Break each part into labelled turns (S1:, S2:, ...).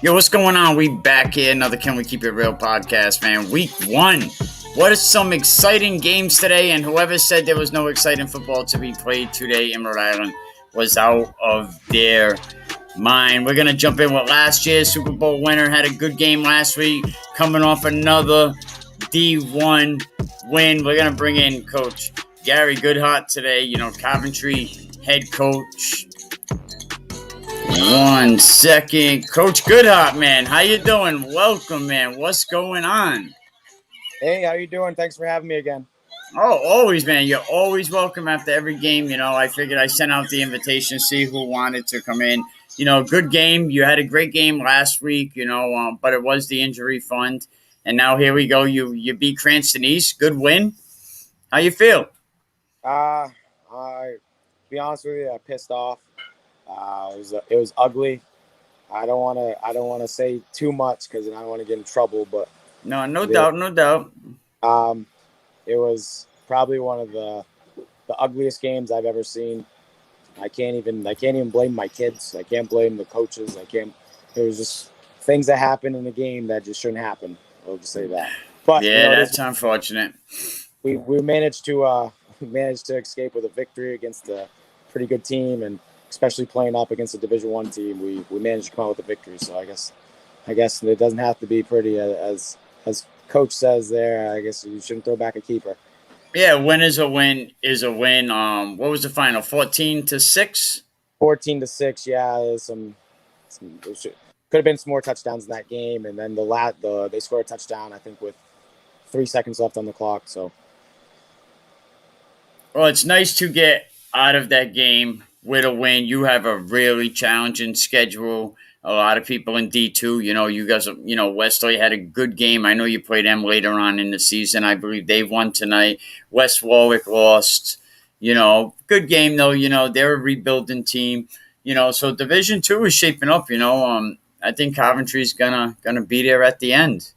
S1: Yo, what's going on? We back here. Another Can We Keep It Real podcast, man. Week 1. What are some exciting games today? And whoever said there was no exciting football to be played today in Rhode Island was out of their mind. We're going to jump in with last year's Super Bowl winner. Had a good game last week. Coming off another D1 win. We're going to bring in Coach Gary Goodhart today. Coventry head coach. 1 second. Coach Goodhart, man. How you doing? Welcome, man. What's going on?
S2: Hey, how you doing? Thanks for having me again.
S1: Oh, always, man. You're always welcome after every game. I figured I sent out the invitation, see who wanted to come in. Good game. You had a great game last week, but it was the injury fund. And now here we go. You beat Cranston East. Good win. How you feel?
S2: To be honest with you, I'm pissed off. It was ugly. I don't want to say too much because I don't want to get in trouble. But
S1: no doubt.
S2: It was probably one of the ugliest games I've ever seen. I can't even blame my kids. I can't blame the coaches. There was just things that happened in the game that just shouldn't happen. I'll just say that. But
S1: yeah, that's unfortunate.
S2: We managed to escape with a victory against a pretty good team, and especially playing up against a Division I team, we managed to come out with a victory. So I guess it doesn't have to be pretty, as Coach says there. I guess you shouldn't throw back a keeper.
S1: Yeah, win is a win is a win. What was the final? 14-6.
S2: 14-6. Yeah, could have been some more touchdowns in that game, and then they scored a touchdown, I think, with 3 seconds left on the clock. So,
S1: well, it's nice to get out of that game with a win. You have a really challenging schedule. A lot of people in D2, you guys, Wesley had a good game. I know you played them later on in the season. I believe they've won tonight. West Warwick lost. Good game though. They're a rebuilding team. So Division II is shaping up. I think Coventry's gonna be there at the end.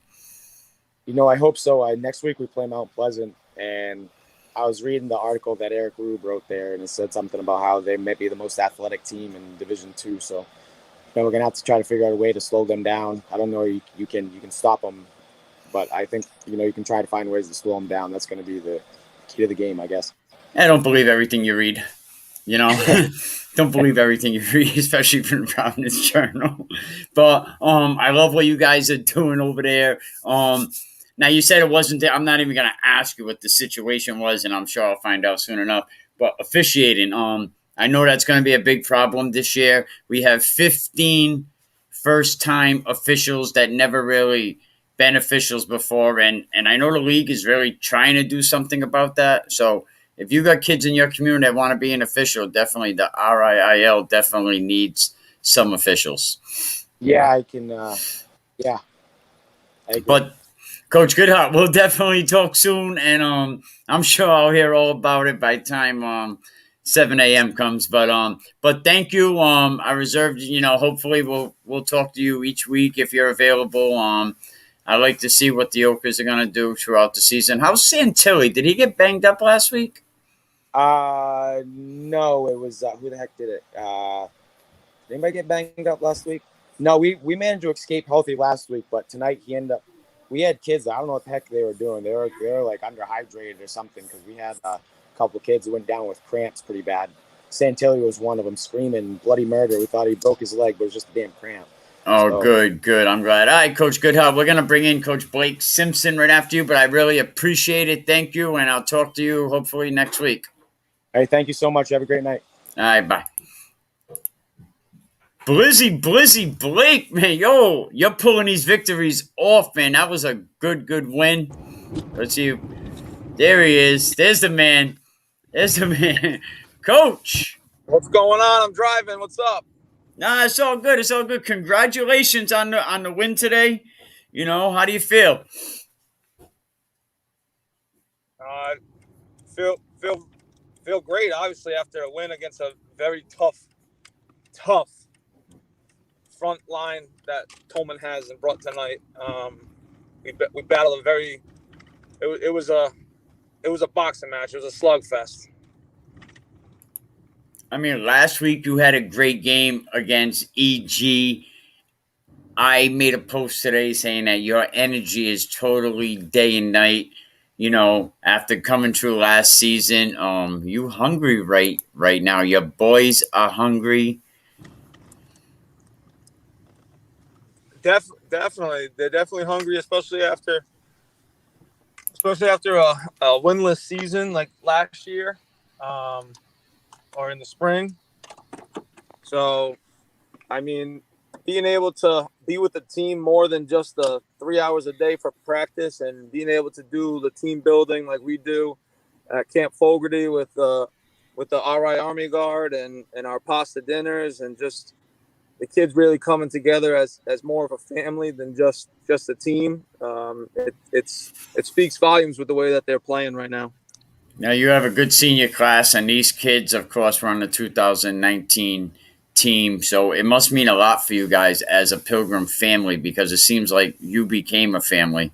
S2: I hope so. Next week we play Mount Pleasant, and I was reading the article that Eric Rube wrote there, and it said something about how they may be the most athletic team in Division II. So, we're gonna have to try to figure out a way to slow them down. I don't know if you can stop them, but I think you can try to find ways to slow them down. That's going to be the key to the game, I guess.
S1: I don't believe everything you read. Don't believe everything you read, especially from the Providence Journal. But I love what you guys are doing over there. Now, you said it wasn't there. I'm not even going to ask you what the situation was, and I'm sure I'll find out soon enough. But officiating, I know that's going to be a big problem this year. We have 15 first-time officials that never really been officials before, and I know the league is really trying to do something about that. So if you got kids in your community that want to be an official, definitely the RIIL definitely needs some officials.
S2: Yeah, I can.
S1: But Coach Goodhart, we'll definitely talk soon, and I'm sure I'll hear all about it by the time 7 a.m. comes. But thank you. I reserved. Hopefully we'll talk to you each week if you're available. I like to see what the Oakers are going to do throughout the season. How's Santilli? Did he get banged up last week?
S2: No, it was who the heck did it? Did anybody get banged up last week? No, we managed to escape healthy last week, but tonight we had kids. I don't know what the heck they were doing. They were like underhydrated or something, because we had a couple of kids who went down with cramps pretty bad. Santilli was one of them, screaming bloody murder. We thought he broke his leg, but it was just a damn cramp.
S1: Oh, so. Good. I'm glad. All right, Coach Goodhart, we're going to bring in Coach Blake Simpson right after you, but I really appreciate it. Thank you, and I'll talk to you hopefully next week.
S2: Hey, thank you so much. Have a great night.
S1: All right, bye. Blizzy Blake, man, yo, you're pulling these victories off, man. That was a good win. Let's see. There he is. There's the man. Coach.
S3: What's going on? I'm driving. What's up?
S1: Nah, it's all good. Congratulations on the win today. How do you feel?
S3: Feel great, obviously, after a win against a very tough front line that Tolman has and brought tonight. We battled it was a boxing match. It was a slugfest.
S1: I mean, last week you had a great game against EG. I made a post today saying that your energy is totally day and night. You know, after coming through last season, you hungry right now. Your boys are hungry.
S3: Definitely, they're definitely hungry, especially after a winless season like last year, or in the spring. So, I mean, being able to be with the team more than just the 3 hours a day for practice, and being able to do the team building like we do at Camp Fogarty with the RI Army Guard and our pasta dinners, and just the kids really coming together as more of a family than just a team. It speaks volumes with the way that they're playing right now.
S1: Now you have a good senior class, and these kids, of course, were on the 2019 team. So it must mean a lot for you guys as a Pilgrim family, because it seems like you became a family.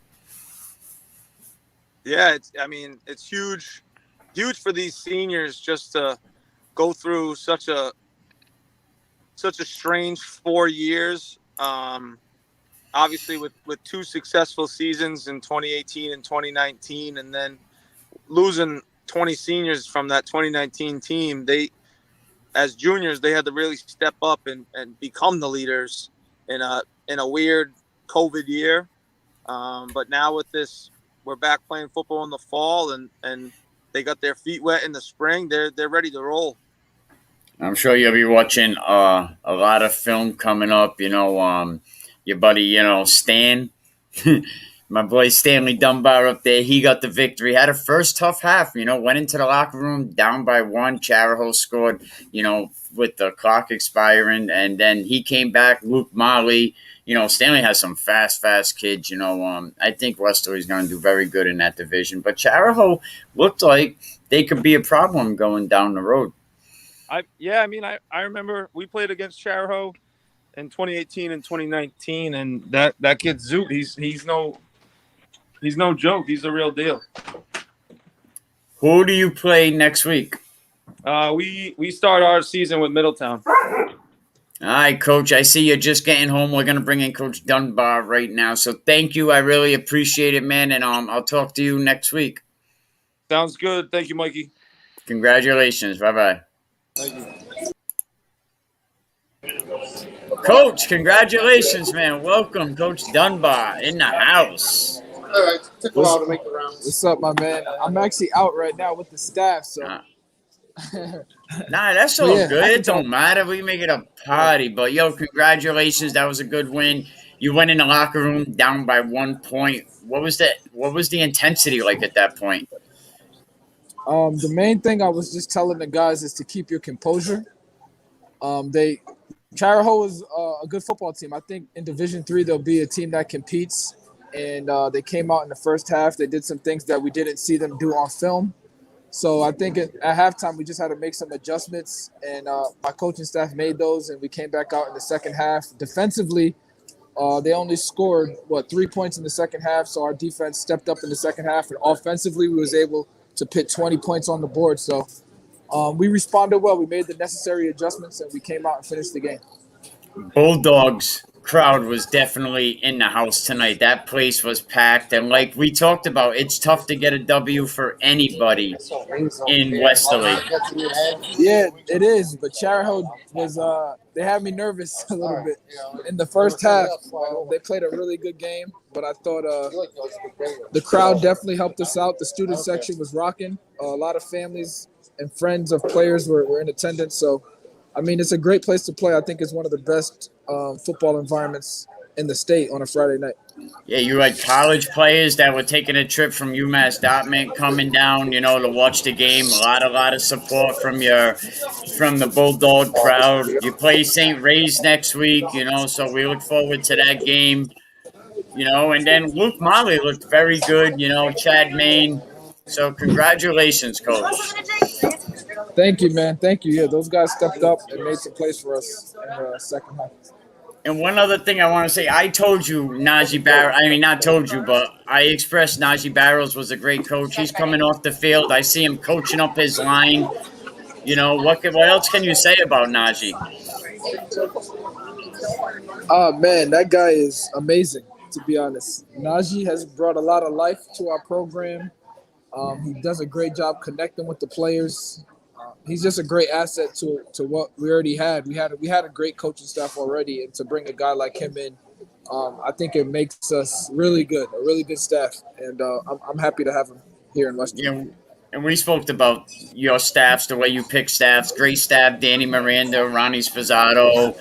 S3: Yeah, it's huge for these seniors just to go through such a strange 4 years. Obviously with two successful seasons in 2018 and 2019, and then losing 20 seniors from that 2019 team. They, as juniors, they had to really step up and become the leaders in a weird COVID year. But now with this, we're back playing football in the fall, and they got their feet wet in the spring. They're ready to roll.
S1: I'm sure you'll be watching a lot of film coming up. You know, your buddy, you know, Stan, my boy Stanley Dunbar up there. He got the victory. Had a first tough half. You know, went into the locker room down by one. Charahoe scored. You know, with the clock expiring, and then he came back. Luke Molly. You know, Stanley has some fast kids. You know, I think Westerly's going to do very good in that division. But Charahoe looked like they could be a problem going down the road.
S3: I remember we played against Charahoe in 2018 and 2019, and that kid Zoot, he's no joke. He's the real deal.
S1: Who do you play next week?
S3: We start our season with Middletown.
S1: All right, Coach. I see you're just getting home. We're going to bring in Coach Dunbar right now. So thank you. I really appreciate it, man. And I'll talk to you next week.
S3: Sounds good. Thank you, Mikey.
S1: Congratulations. Bye-bye.
S3: Thank you.
S1: Coach, congratulations, man. Welcome, Coach Dunbar, in the house.
S4: All right. Took a while to make the rounds.
S5: What's up, my man? I'm actually out right now with the staff, so.
S1: Nah, that's all good. It don't matter. We make it a party. But, yo, congratulations. That was a good win. You went in the locker room down by 1 point. What was the intensity like at that point?
S5: The main thing I was just telling the guys is to keep your composure. Charahoe is a good football team. I think in Division III they'll be a team that competes, and they came out in the first half. They did some things that we didn't see them do on film. So I think at halftime we just had to make some adjustments, and my coaching staff made those, and we came back out in the second half. Defensively, they only scored 3 points in the second half, so our defense stepped up in the second half, and offensively we was able to put 20 points on the board. So we responded well. We made the necessary adjustments, and we came out and finished the game.
S1: Bulldogs crowd was definitely in the house tonight. That place was packed. And like we talked about, it's tough to get a W for anybody in Westerly.
S5: Yeah, it is. But Charahoe was they had me nervous a little bit. In the first half, they played a really good game. But I thought the crowd definitely helped us out. The student section was rocking. A lot of families and friends of players were in attendance. So, I mean, it's a great place to play. I think it's one of the best football environments in the state on a Friday night.
S1: Yeah, you had college players that were taking a trip from UMass Dartmouth coming down, you know, to watch the game. A lot of support from the Bulldog crowd. You play St. Ray's next week, you know, so we look forward to that game. You know, and then Luke Molly looked very good, you know, Chad Main. So congratulations, Coach.
S5: Thank you, man. Thank you. Yeah, those guys stepped up and made some plays for us in the second half.
S1: And one other thing I want to say, I told you Najee Barrows, I mean, not told you, but I expressed Najee Barrows was a great coach. He's coming off the field. I see him coaching up his line. You know, what else can you say about Najee?
S5: Oh man, that guy is amazing. To be honest, Najee has brought a lot of life to our program. He does a great job connecting with the players. He's just a great asset to what we already had. We had a great coaching staff already, and to bring a guy like him in, I think it makes us really good, a really good staff, and I'm happy to have him here in Western.
S1: You know, and we spoke about your staffs, the way you pick staffs. Great staff: Danny Miranda, Ronnie Spazzato,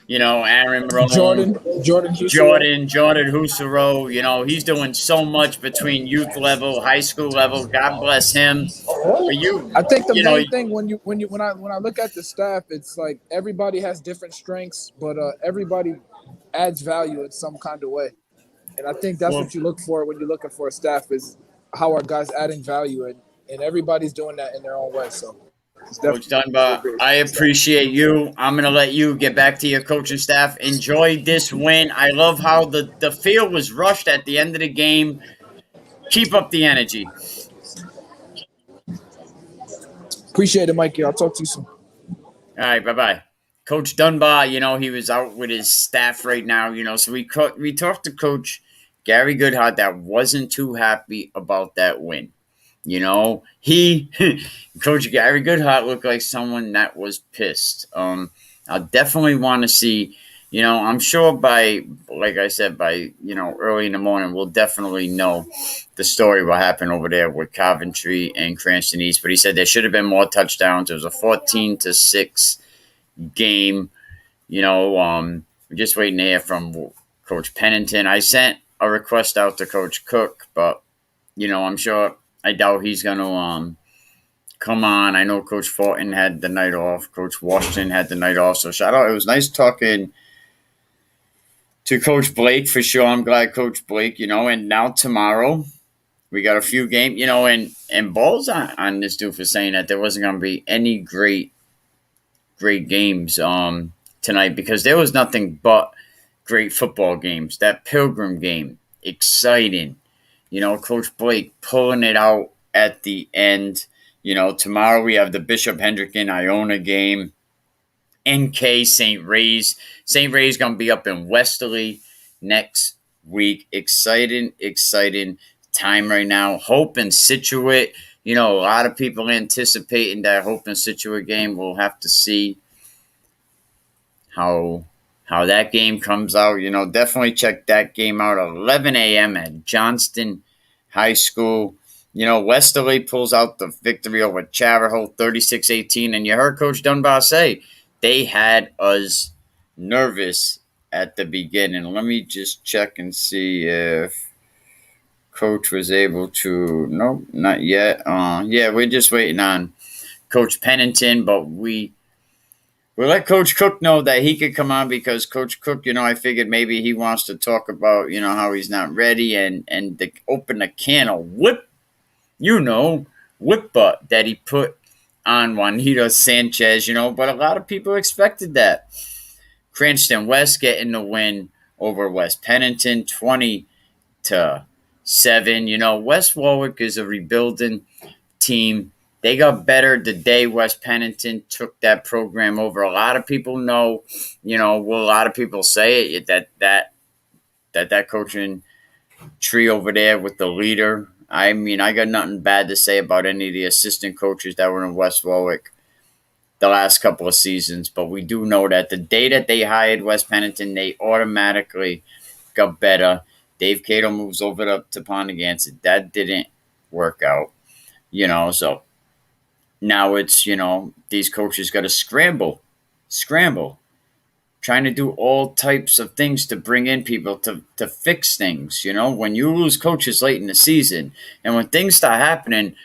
S1: Aaron Romo,
S5: Jordan Houston.
S1: Jordan Husserow. He's doing so much between youth level, high school level. God bless him. But
S5: I think the main thing when I look at the staff, it's like everybody has different strengths, but everybody adds value in some kind of way, and I think that's what you look for when you're looking for a staff is how are guys adding value, and everybody's doing that in their own way. So,
S1: Coach Dunbar, I appreciate you. I'm going to let you get back to your coaching staff. Enjoy this win. I love how the field was rushed at the end of the game. Keep up the energy.
S5: Appreciate it, Mikey. I'll talk to you soon.
S1: All right, bye-bye. Coach Dunbar, he was out with his staff right now, so we talked to Coach Gary Goodhart that wasn't too happy about that win. He Coach Gary Goodhart looked like someone that was pissed. I definitely want to see, I'm sure by early in the morning, we'll definitely know the story what happened over there with Coventry and Cranston East. But he said there should have been more touchdowns. It was a 14-6 game. We're just waiting to hear from Coach Pennington. I sent a request out to Coach Cook, but I'm sure. I doubt he's going to come on. I know Coach Fortin had the night off. Coach Washington had the night off. So shout out. It was nice talking to Coach Blake for sure. I'm glad Coach Blake, and now tomorrow we got a few games, and balls on this dude for saying that there wasn't going to be any great games tonight because there was nothing but great football games. That Pilgrim game, exciting. Coach Blake pulling it out at the end. Tomorrow we have the Bishop Hendricken Iona game. NK St. Ray's. St. Ray's going to be up in Westerly next week. Exciting time right now. Hope and Situate. A lot of people anticipating that Hope and Situate game. We'll have to see how that game comes out. Definitely check that game out. 11 a.m. at Johnston High School. Westerly pulls out the victory over Charahoe 36-18. And you heard Coach Dunbar say they had us nervous at the beginning. Let me just check and see if Coach was able to. Nope, not yet. We're just waiting on Coach Pennington, but we let Coach Cook know that he could come on because Coach Cook, I figured maybe he wants to talk about, how he's not ready and to open a can of whip butt that he put on Juanito Sanchez, but a lot of people expected that. Cranston West getting the win over Wes Pennington, 20-7. West Warwick is a rebuilding team. They got better the day Wes Pennington took that program over. A lot of people know, a lot of people say it, that coaching tree over there with the leader. I mean, I got nothing bad to say about any of the assistant coaches that were in West Warwick the last couple of seasons. But we do know that the day that they hired Wes Pennington, they automatically got better. Dave Cato moves over to Pondagansett. That didn't work out, so now it's, these coaches got to scramble, trying to do all types of things to bring in people to fix things. When you lose coaches late in the season and when things start happening,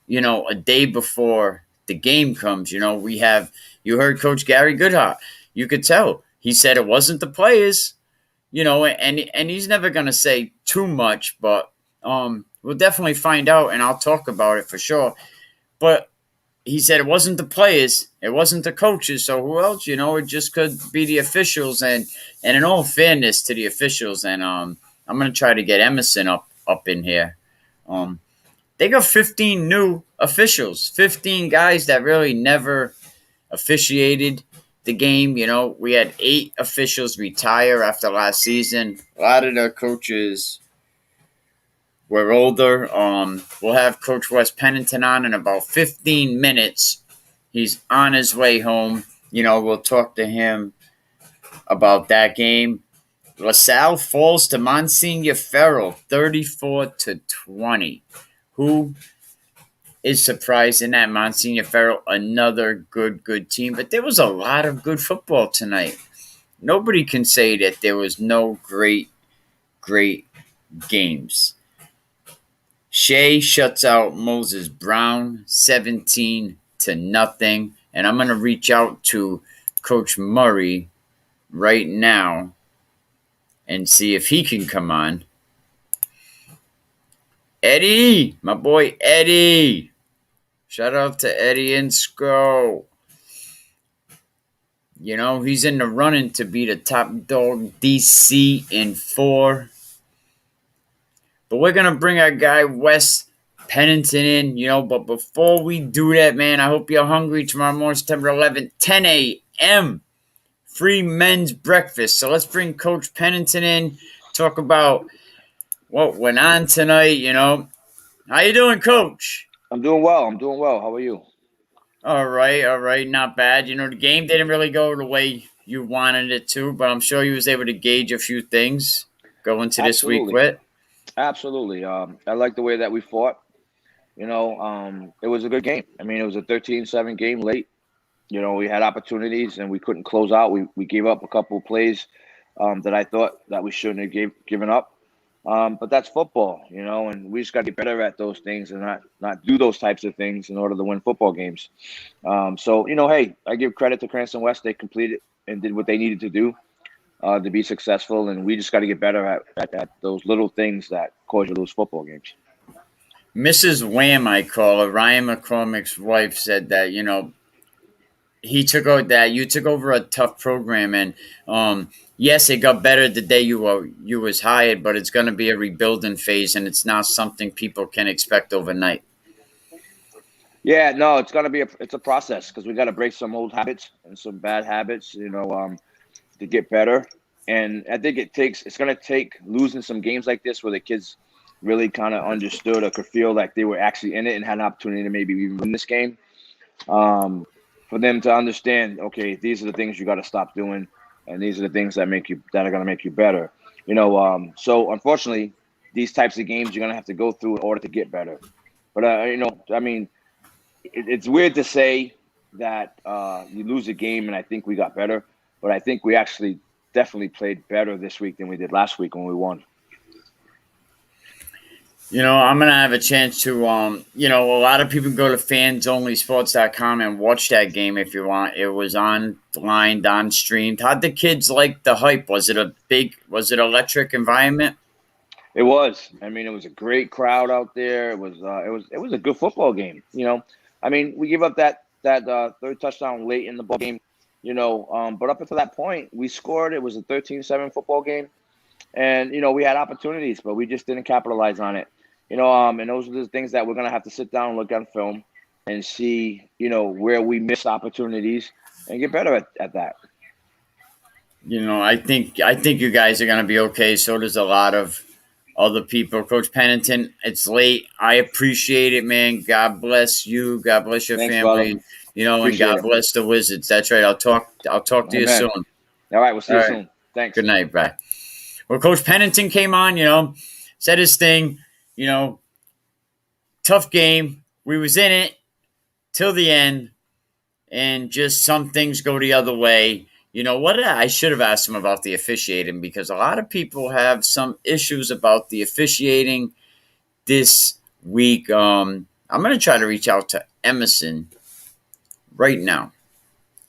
S1: a day before the game comes, you heard Coach Gary Goodhart. You could tell. He said it wasn't the players, and he's never going to say too much, but we'll definitely find out, and I'll talk about it for sure. But he said it wasn't the players, it wasn't the coaches, so who else? It just could be the officials, and in all fairness to the officials, and I'm going to try to get Emerson up in here. They got 15 new officials, 15 guys that really never officiated the game. You know, we had 8 officials retire after last season. A lot of the coaches were older. We'll have Coach Wes Pennington on in about 15 minutes. He's on his way home. You know, we'll talk to him about that game. LaSalle falls to Monsignor Farrell, 34-20. Who is surprised in that? Monsignor Farrell, another good team. But there was a lot of good football tonight. Nobody can say that there was no great games. Shea shuts out Moses Brown, 17-0. And I'm going to reach out to Coach Murray right now and see if he can come on. Eddie, my boy Eddie. Shout out to Eddie Insco. You know, he's in the running to be the top dog DC in 4. But we're going to bring our guy Wes Pennington in, you know. But before we do that, man, I hope you're hungry. Tomorrow morning, September 11th, 10 a.m. Free men's breakfast. So let's bring Coach Pennington in, talk about what went on tonight, you know. How you doing, Coach?
S6: I'm doing well. How are you?
S1: All right. Not bad. You know, the game didn't really go the way you wanted it to, but I'm sure you was able to gauge a few things going to this week with.
S6: Absolutely. I like the way that we fought. You know, it was a good game. I mean, it was a 13-7 game late. You know, we had opportunities and we couldn't close out. We gave up a couple of plays that I thought that we shouldn't have given up. But that's football, you know, and we just got to get better at those things and not do those types of things in order to win football games. So, you know, hey, I give credit to Cranston West. They completed and did what they needed to do to be successful, and we just got to get better at those little things that cause you to lose football games.
S1: Mrs. Wham, I call her, Ryan McCormick's wife, said that, you know, you took over a tough program, and yes, it got better the day you was hired, but it's going to be a rebuilding phase, and it's not something people can expect overnight.
S6: Yeah, no, it's a process because we got to break some old habits and some bad habits, you know, to get better. And I think it's going to take losing some games like this where the kids really kind of understood or could feel like they were actually in it and had an opportunity to maybe even win this game. For them to understand, okay, these are the things you got to stop doing, and these are the things that are going to make you better. You know, so unfortunately, these types of games you're going to have to go through in order to get better. But you know, I mean, it's weird to say that you lose a game, and I think we got better, but I think we actually definitely played better this week than we did last week when we won.
S1: You know, I'm going to have a chance to, you know, a lot of people go to fansonlysportz.com and watch that game if you want. It was online, on streamed. How'd the kids like the hype? Was it electric environment?
S6: It was. I mean, it was a great crowd out there. It was a good football game. You know, I mean, we gave up that third touchdown late in the ball game, you know, but up until that point, we scored. It was a 13-7 football game. And, you know, we had opportunities, but we just didn't capitalize on it. You know, and those are the things that we're going to have to sit down and look on film and see, you know, where we missed opportunities and get better at that.
S1: You know, I think you guys are going to be okay. So does a lot of other people. Coach Pennington, it's late. I appreciate it, man. God bless you. God bless your
S6: Thanks,
S1: family.
S6: brother.
S1: You know,
S6: Appreciate
S1: and God bless the Wizards. That's right. I'll talk to you soon.
S6: All right, we'll see you soon. Thanks.
S1: Good night. Bye. Well, Coach Pennington came on, you know, said his thing, you know, tough game. We was in it till the end, and just some things go the other way. You know what? I should have asked him about the officiating because a lot of people have some issues about the officiating this week. I'm going to try to reach out to Emerson right now.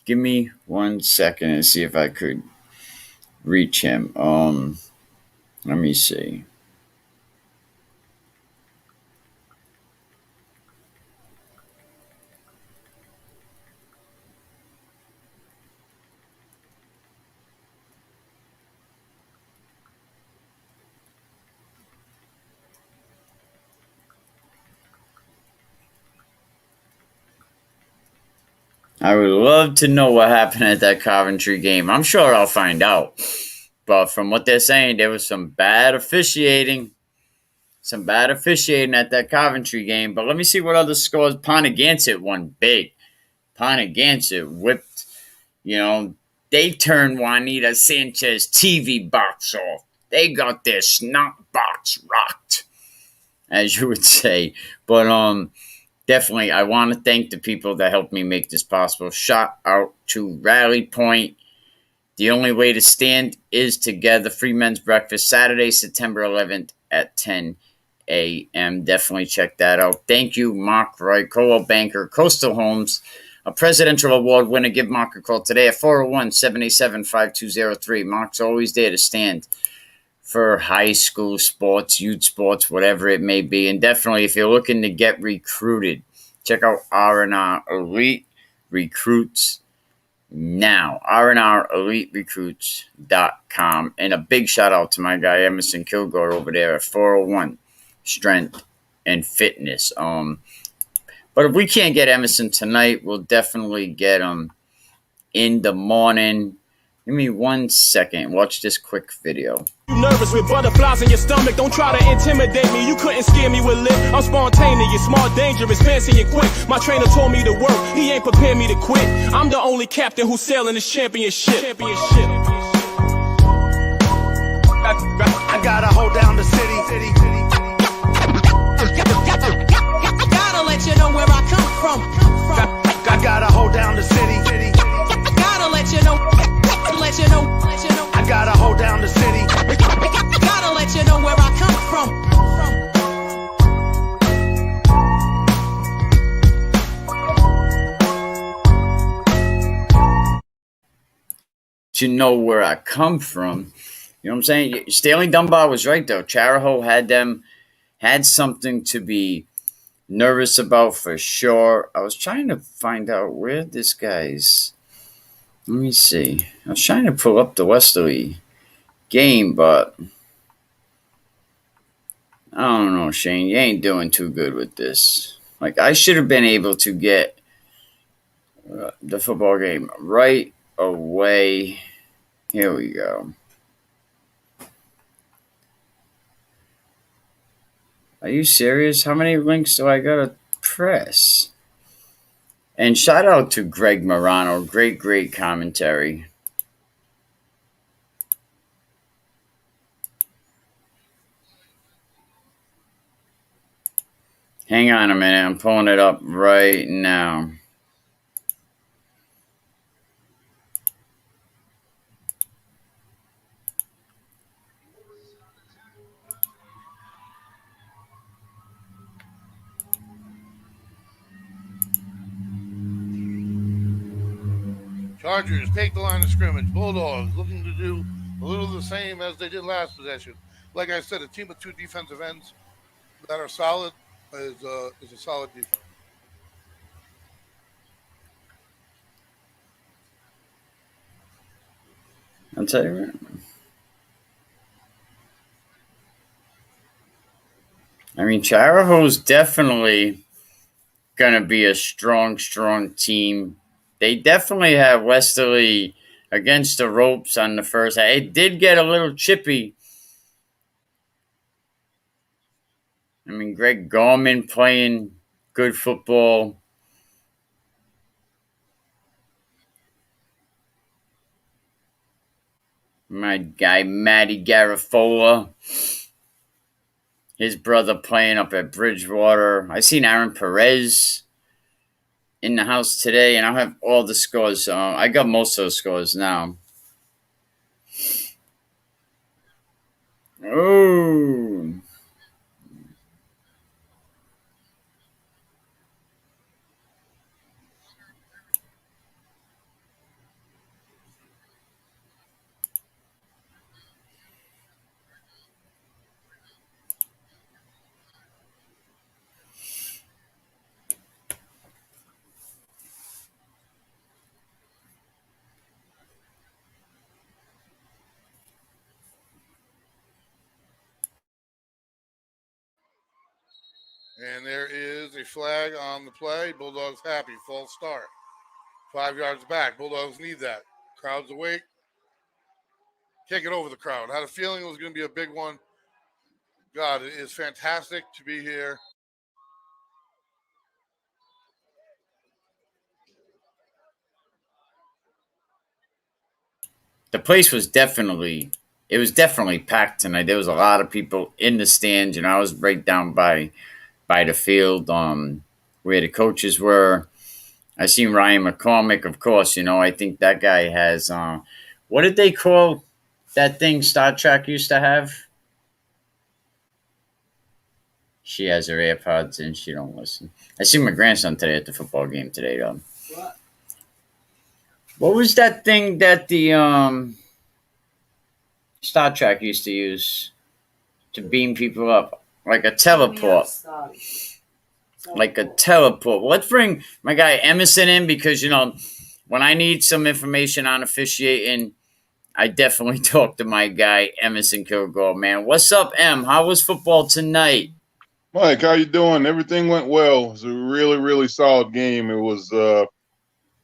S1: Give me 1 second and see if I could reach him. Let me see. I would love to know what happened at that Coventry game. I'm sure I'll find out. But from what they're saying, there was some bad officiating. Some bad officiating at that Coventry game. But let me see what other scores. Pontegansett won big. Pontegansett whipped, they turned Juanita Sanchez TV box off. They got their snot box rocked, as you would say. But definitely, I want to thank the people that helped me make this possible. Shout out to Rally Point. The only way to stand is together. Free men's breakfast, Saturday, September 11th at 10 a.m. Definitely check that out. Thank you, Mark Wright, Coldwell Banker, Coastal Homes, a presidential award winner. Give Mark a call today at 401-787-5203. Mark's always there to stand for high school sports, youth sports, whatever it may be. And definitely, if you're looking to get recruited, check out R&R Elite Recruits now. rnreliterecruits.com. And a big shout out to my guy, Emerson Kilgore, over there at 401 Strength and Fitness. But if we can't get Emerson tonight, we'll definitely get him in the morning. Give me 1 second. Watch this quick video.
S7: You nervous with butterflies in your stomach? Don't try to intimidate me. You couldn't scare me with lip. I'm spontaneous, smart, dangerous, fancy and quick. My trainer told me to work. He ain't prepared me to quit. I'm the only captain who's sailing this championship. I gotta hold down the city.
S8: Gotta let you know where I come from.
S7: I gotta hold down the city.
S8: Gotta let you know. Let you know.
S7: I gotta hold down the city.
S8: Gotta let you know where I come from.
S1: To know where I come from. You know what I'm saying? Stanley Dunbar was right, though. Charahoe had something to be nervous about for sure. I was trying to find out where this guy's. Let me see. I was trying to pull up the Westerly game, but I don't know, Shane. You ain't doing too good with this. Like, I should have been able to get the football game right away. Here we go. Are you serious? How many links do I gotta press? And shout out to Greg Morano. Great commentary. Hang on a minute. I'm pulling it up right now.
S4: Chargers take the line of scrimmage. Bulldogs looking to do a little the same as they did last possession. Like I said, a team with two defensive ends that are solid is a solid defense.
S1: I'll tell you what. I mean, Charahoe's definitely going to be a strong team. They definitely have Westerly against the ropes on the first half. It did get a little chippy. I mean, Greg Gorman playing good football. My guy, Matty Garafola. His brother playing up at Bridgewater. I seen Aaron Perez in the house today, and I have all the scores. I got most of those scores now. Oh.
S4: And there is a flag on the play. Bulldogs happy. False start. 5 yards back. Bulldogs need that. Crowd's awake. Can't get over the crowd. Had a feeling it was going to be a big one. God, it is fantastic to be here.
S1: The place was definitely packed tonight. There was a lot of people in the stands. I was right down by the field, where the coaches were. I seen Ryan McCormick, of course. I think that guy has what did they call that thing Star Trek used to have? She has her AirPods in. She don't listen. I seen my grandson today at the football game today, though. What was that thing that the Star Trek used to use to beam people up? Like a teleport. Like a teleport. Well, let's bring my guy Emerson in because, when I need some information on officiating, I definitely talk to my guy Emerson Kilgore, man. What's up, Em? How was football tonight?
S9: Mike, how you doing? Everything went well. It was a really, really solid game. It was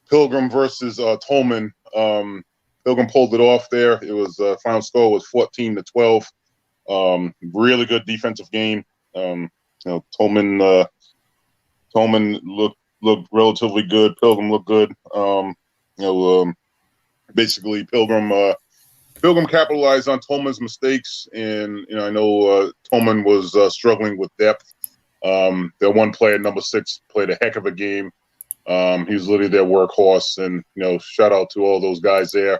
S9: Pilgrim versus Tolman. Pilgrim pulled it off there. It was final score was 14-12. Really good defensive game. Tolman looked relatively good. Pilgrim looked good. Basically Pilgrim capitalized on Tolman's mistakes, and I know Tolman was struggling with depth. Their one player, number 6, played a heck of a game. He was literally their workhorse, and shout out to all those guys there.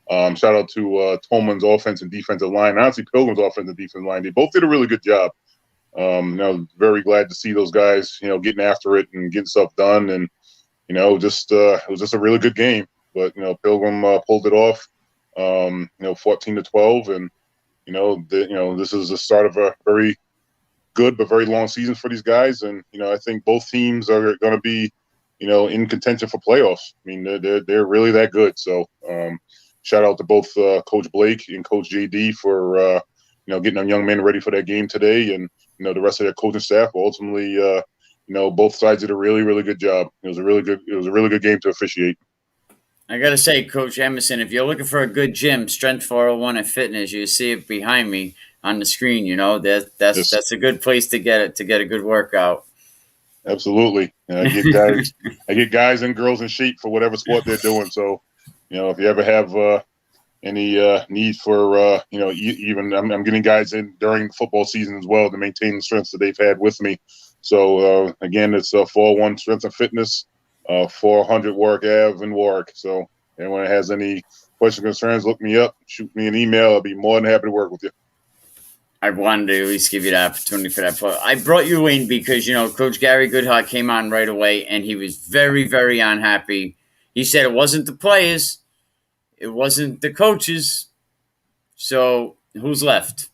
S9: Shout out to Tolman's offense and defensive line. Honestly, Pilgrim's offense and defensive line. They both did a really good job. I was very glad to see those guys, getting after it and getting stuff done, and it was just a really good game. But Pilgrim pulled it off. 14-12, and this is the start of a very good but very long season for these guys, and I think both teams are going to be in contention for playoffs. I mean, they're really that good. So shout out to both Coach Blake and Coach JD for getting them young men ready for that game today, and the rest of their coaching staff. Ultimately, both sides did a really, really good job. It was a really good game to officiate.
S1: I got to say, Coach Emerson, if you're looking for a good gym, Strength 401 and Fitness, you see it behind me on the screen. That's a good place to get a good workout.
S9: Absolutely. I get guys and girls in shape for whatever sport they're doing. So, if you ever have any need for, even I'm getting guys in during football season as well to maintain the strengths that they've had with me. So, again, it's 401 Strength and Fitness. 400 Warwick Ave in Warwick. So anyone that has any questions or concerns, look me up, shoot me an email. I'll be more than happy to work with you.
S1: I wanted to at least give you the opportunity for that. But I brought you in because, Coach Gary Goodhart came on right away, and he was very, very unhappy. He said it wasn't the players. It wasn't the coaches. So who's left?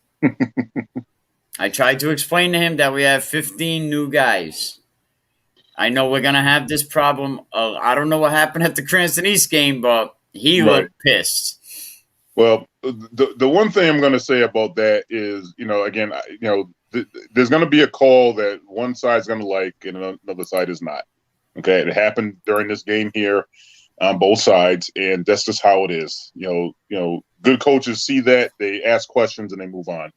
S1: I tried to explain to him that we have 15 new guys. I know we're going to have this problem. I don't know what happened at the Cranston East game, but he looked pissed.
S9: Well, the one thing I'm going to say about that is, again, there's going to be a call that one side's going to like and another side is not. Okay, it happened during this game here on both sides, and that's just how it is. Good coaches see that, they ask questions, and they move on.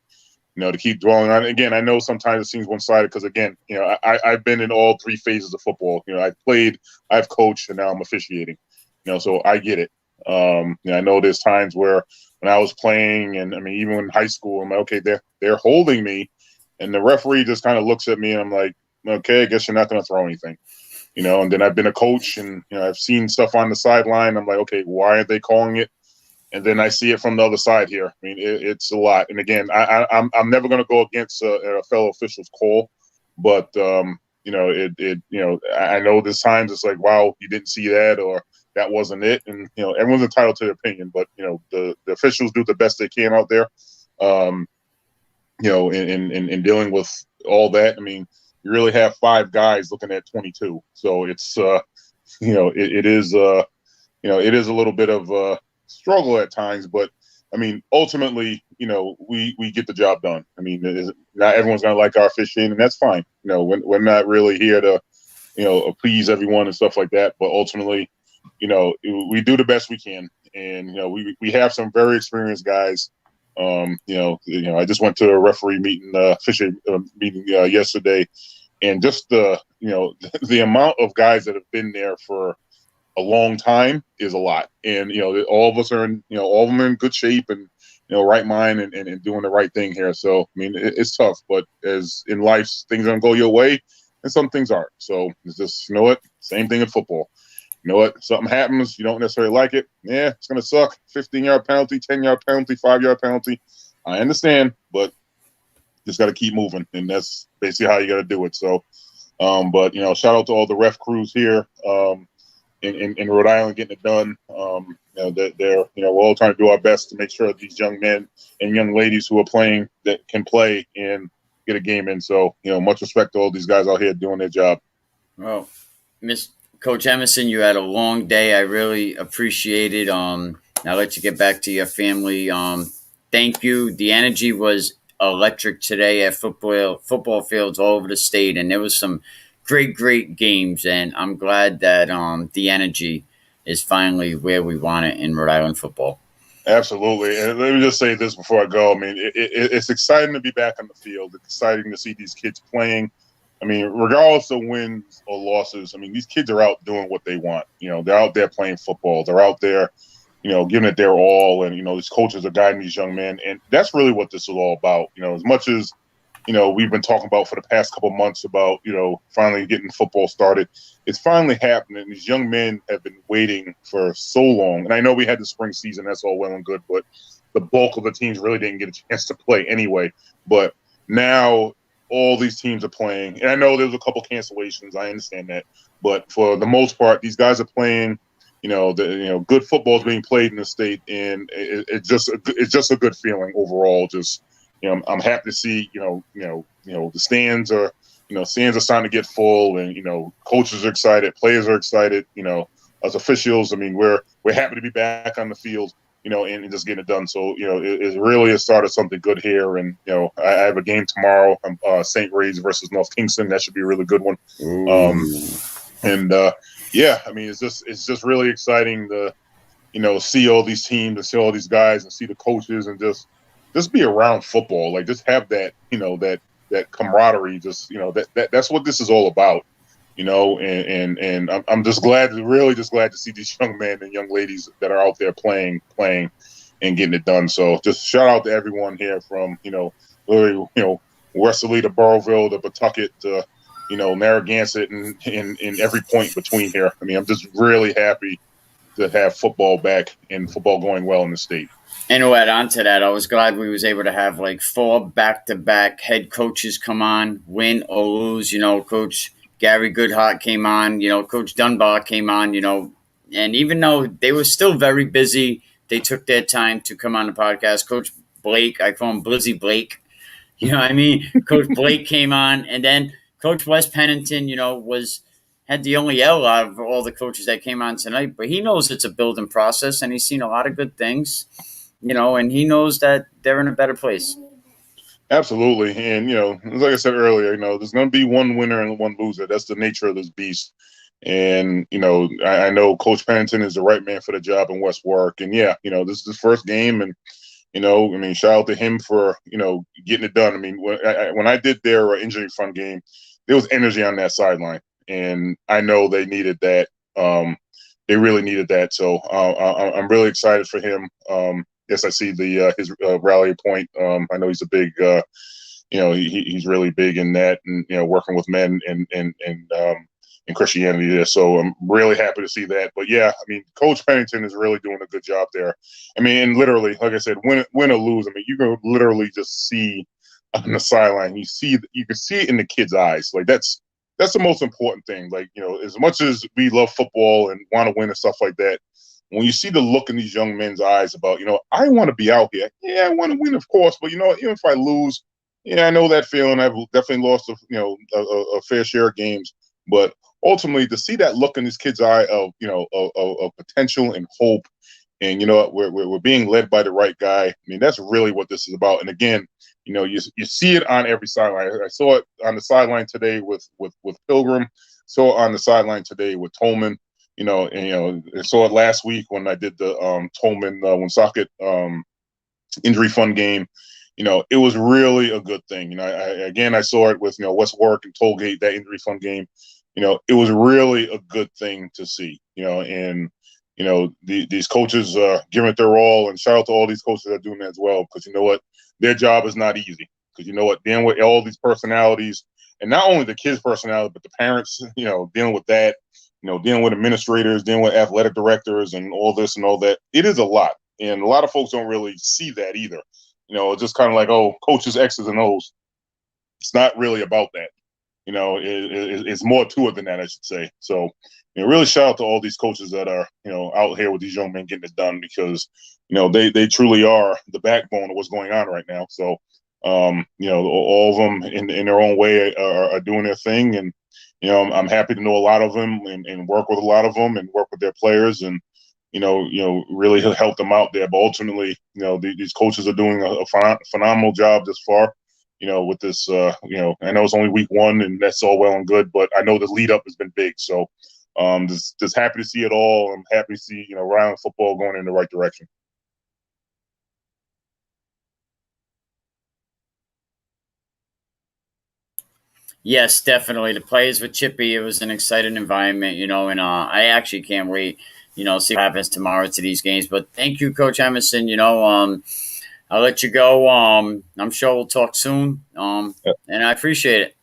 S9: To keep dwelling on it. Again, I know sometimes it seems one-sided because, again, I've been in all 3 phases of football. I've played, I've coached, and now I'm officiating. So I get it. I know there's times where when I was playing, and I mean, even in high school, I'm like, okay, they're holding me, and the referee just kind of looks at me, and I'm like, okay, I guess you're not going to throw anything. And then I've been a coach, and I've seen stuff on the sideline. I'm like, okay, why are they calling it? And then I see it from the other side here. I mean, it's a lot. And again, I'm never going to go against a fellow official's call, but I know there's times it's like, wow, you didn't see that, or that wasn't it. And everyone's entitled to their opinion, but the officials do the best they can out there. In dealing with all that. I mean, you really have 5 guys looking at 22, so it's it is a little bit of struggle at times, but I mean, ultimately, we get the job done. I mean, not everyone's gonna like our officiating, and that's fine. We're not really here to, appease everyone and stuff like that. But ultimately, we do the best we can, and we have some very experienced guys. I just went to a referee meeting, official meeting yesterday, and just the amount of guys that have been there for a long time is a lot, and all of us are all of them are in good shape and right mind and doing the right thing here. So I mean, it's tough, but as in life, things don't go your way, and some things aren't. So it's just same thing in football. Something happens, you don't necessarily like it. Yeah, it's gonna suck. 15-yard penalty, 10-yard penalty, 5-yard penalty. I understand, but just got to keep moving, and that's basically how you got to do it. So, but shout out to all the ref crews here in Rhode Island getting it done. They're we're all trying to do our best to make sure that these young men and young ladies who are playing that can play and get a game in. So, much respect to all these guys out here doing their job.
S1: Well, Coach Emerson, you had a long day. I really appreciate it. I'll let you get back to your family. Thank you. The energy was electric today at football fields all over the state, and there was some great games, and I'm glad that the energy is finally where we want it in Rhode Island football.
S9: Absolutely. And let me just say this before I go. I mean, it's exciting to be back on the field. It's exciting to see these kids playing. I mean, regardless of wins or losses, I mean, these kids are out doing what they want. They're out there playing football. They're out there, giving it their all. And, these coaches are guiding these young men. And that's really what this is all about. As much as, we've been talking about for the past couple of months about, finally getting football started. It's finally happening. These young men have been waiting for so long. And I know we had the spring season. That's all well and good. But the bulk of the teams really didn't get a chance to play anyway. But now all these teams are playing. And I know there's a couple cancellations. I understand that. But for the most part, these guys are playing. Good football is being played in the state. And it's just a good feeling overall. Just, I'm happy to see, the stands are starting to get full, and coaches are excited, players are excited. As officials, I mean, we're happy to be back on the field, and just getting it done. So it really has started something good here, and I have a game tomorrow, St. Ray's versus North Kingston. That should be a really good one. Yeah, I mean, it's just really exciting to see all these teams and see all these guys and see the coaches and just be around football, like just have that, that camaraderie, just, that's what this is all about, and I'm just really glad to see these young men and young ladies that are out there playing and getting it done. So just shout out to everyone here from, literally, Westerly to Burrowville to Pawtucket to, Narragansett and every point between here. I mean, I'm just really happy to have football back and football going well in the state.
S1: And to add on to that, I was glad we was able to have like 4 back-to-back head coaches come on, win or lose. Coach Gary Goodhart came on, Coach Dunbar came on, and even though they were still very busy, they took their time to come on the podcast. Coach Blake, I call him Blizzy Blake, Coach Blake came on, and then Coach Wes Pennington, had the only L out of all the coaches that came on tonight, but he knows it's a building process, and he's seen a lot of good things. And he knows that they're in a better place.
S9: Absolutely. And, like I said earlier, there's going to be one winner and one loser. That's the nature of this beast. And, I know Coach Pennington is the right man for the job in West Warwick. And, yeah, this is his first game. And, shout out to him for, getting it done. I mean, when I did their injury fund game, there was energy on that sideline. And I know they needed that. They really needed that. So I'm really excited for him. Yes, I see his rally point. I know he's a big, he's really big in that, and working with men and Christianity there. So I'm really happy to see that. But yeah, I mean, Coach Pennington is really doing a good job there. I mean, and literally, like I said, win or lose, I mean, you can literally just see on the sideline. You can see it in the kids' eyes. Like that's the most important thing. Like as much as we love football and want to win and stuff like that. When you see the look in these young men's eyes about, I want to be out here. Yeah, I want to win, of course. But, even if I lose, I know that feeling. I've definitely lost, a fair share of games. But ultimately, to see that look in these kids' eye of, of potential and hope, and, we're being led by the right guy. I mean, that's really what this is about. And again, you see it on every sideline. I saw it on the sideline today with Pilgrim. Saw it on the sideline today with Tolman. I saw it last week when I did the Tolman Woonsocket injury fund game. It was really a good thing. I saw it with West Warwick and Tollgate, that injury fund game. It was really a good thing to see. And these coaches giving it their all, and shout out to all these coaches that are doing that as well, because you know what, their job is not easy. Because you know what, dealing with all these personalities, and not only the kids' personality, but the parents, dealing with that, dealing with administrators, dealing with athletic directors, and all this and all that. It is a lot, and a lot of folks don't really see that either. It's just kind of like, oh, coaches X's and O's. It's not really about that. It's more to it than that, I should say. So, really shout out to all these coaches that are, out here with these young men getting it done, because, they truly are the backbone of what's going on right now. So, all of them in their own way are doing their thing. And, I'm happy to know a lot of them and work with a lot of them and work with their players and, really help them out there. But ultimately, these coaches are doing a phenomenal job this far. With this, I know it's only week 1 and that's all well and good, but I know the lead up has been big. So, just happy to see it all. I'm happy to see, Rhode Island football going in the right direction.
S1: Yes, definitely. The players with Chippy, it was an exciting environment, and I actually can't wait, see what happens tomorrow to these games. But thank you, Coach Emerson. I'll let you go. I'm sure we'll talk soon. And I appreciate it.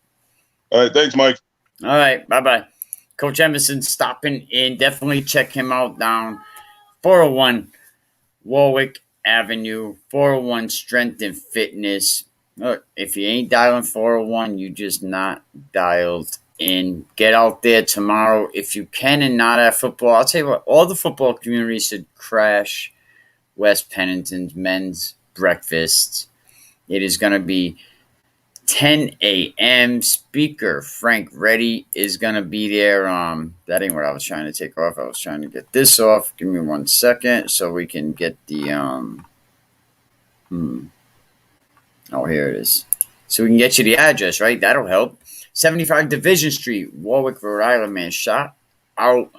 S9: All right. Thanks, Mike.
S1: All right. Bye-bye. Coach Emerson stopping in. Definitely check him out down 401 Warwick Avenue, 401 Strength and Fitness. Look, if you ain't dialing 401, you just not dialed in. Get out there tomorrow if you can and not at football. I'll tell you what, all the football community should crash Wes Pennington's men's breakfast. It is going to be 10 a.m. Speaker Frank Reddy is going to be there. That ain't what I was trying to take off. I was trying to get this off. Give me 1 second so we can get the Oh, here it is. So we can get you the address, right? That'll help. 75 Division Street, Warwick, Rhode Island, man. Shout out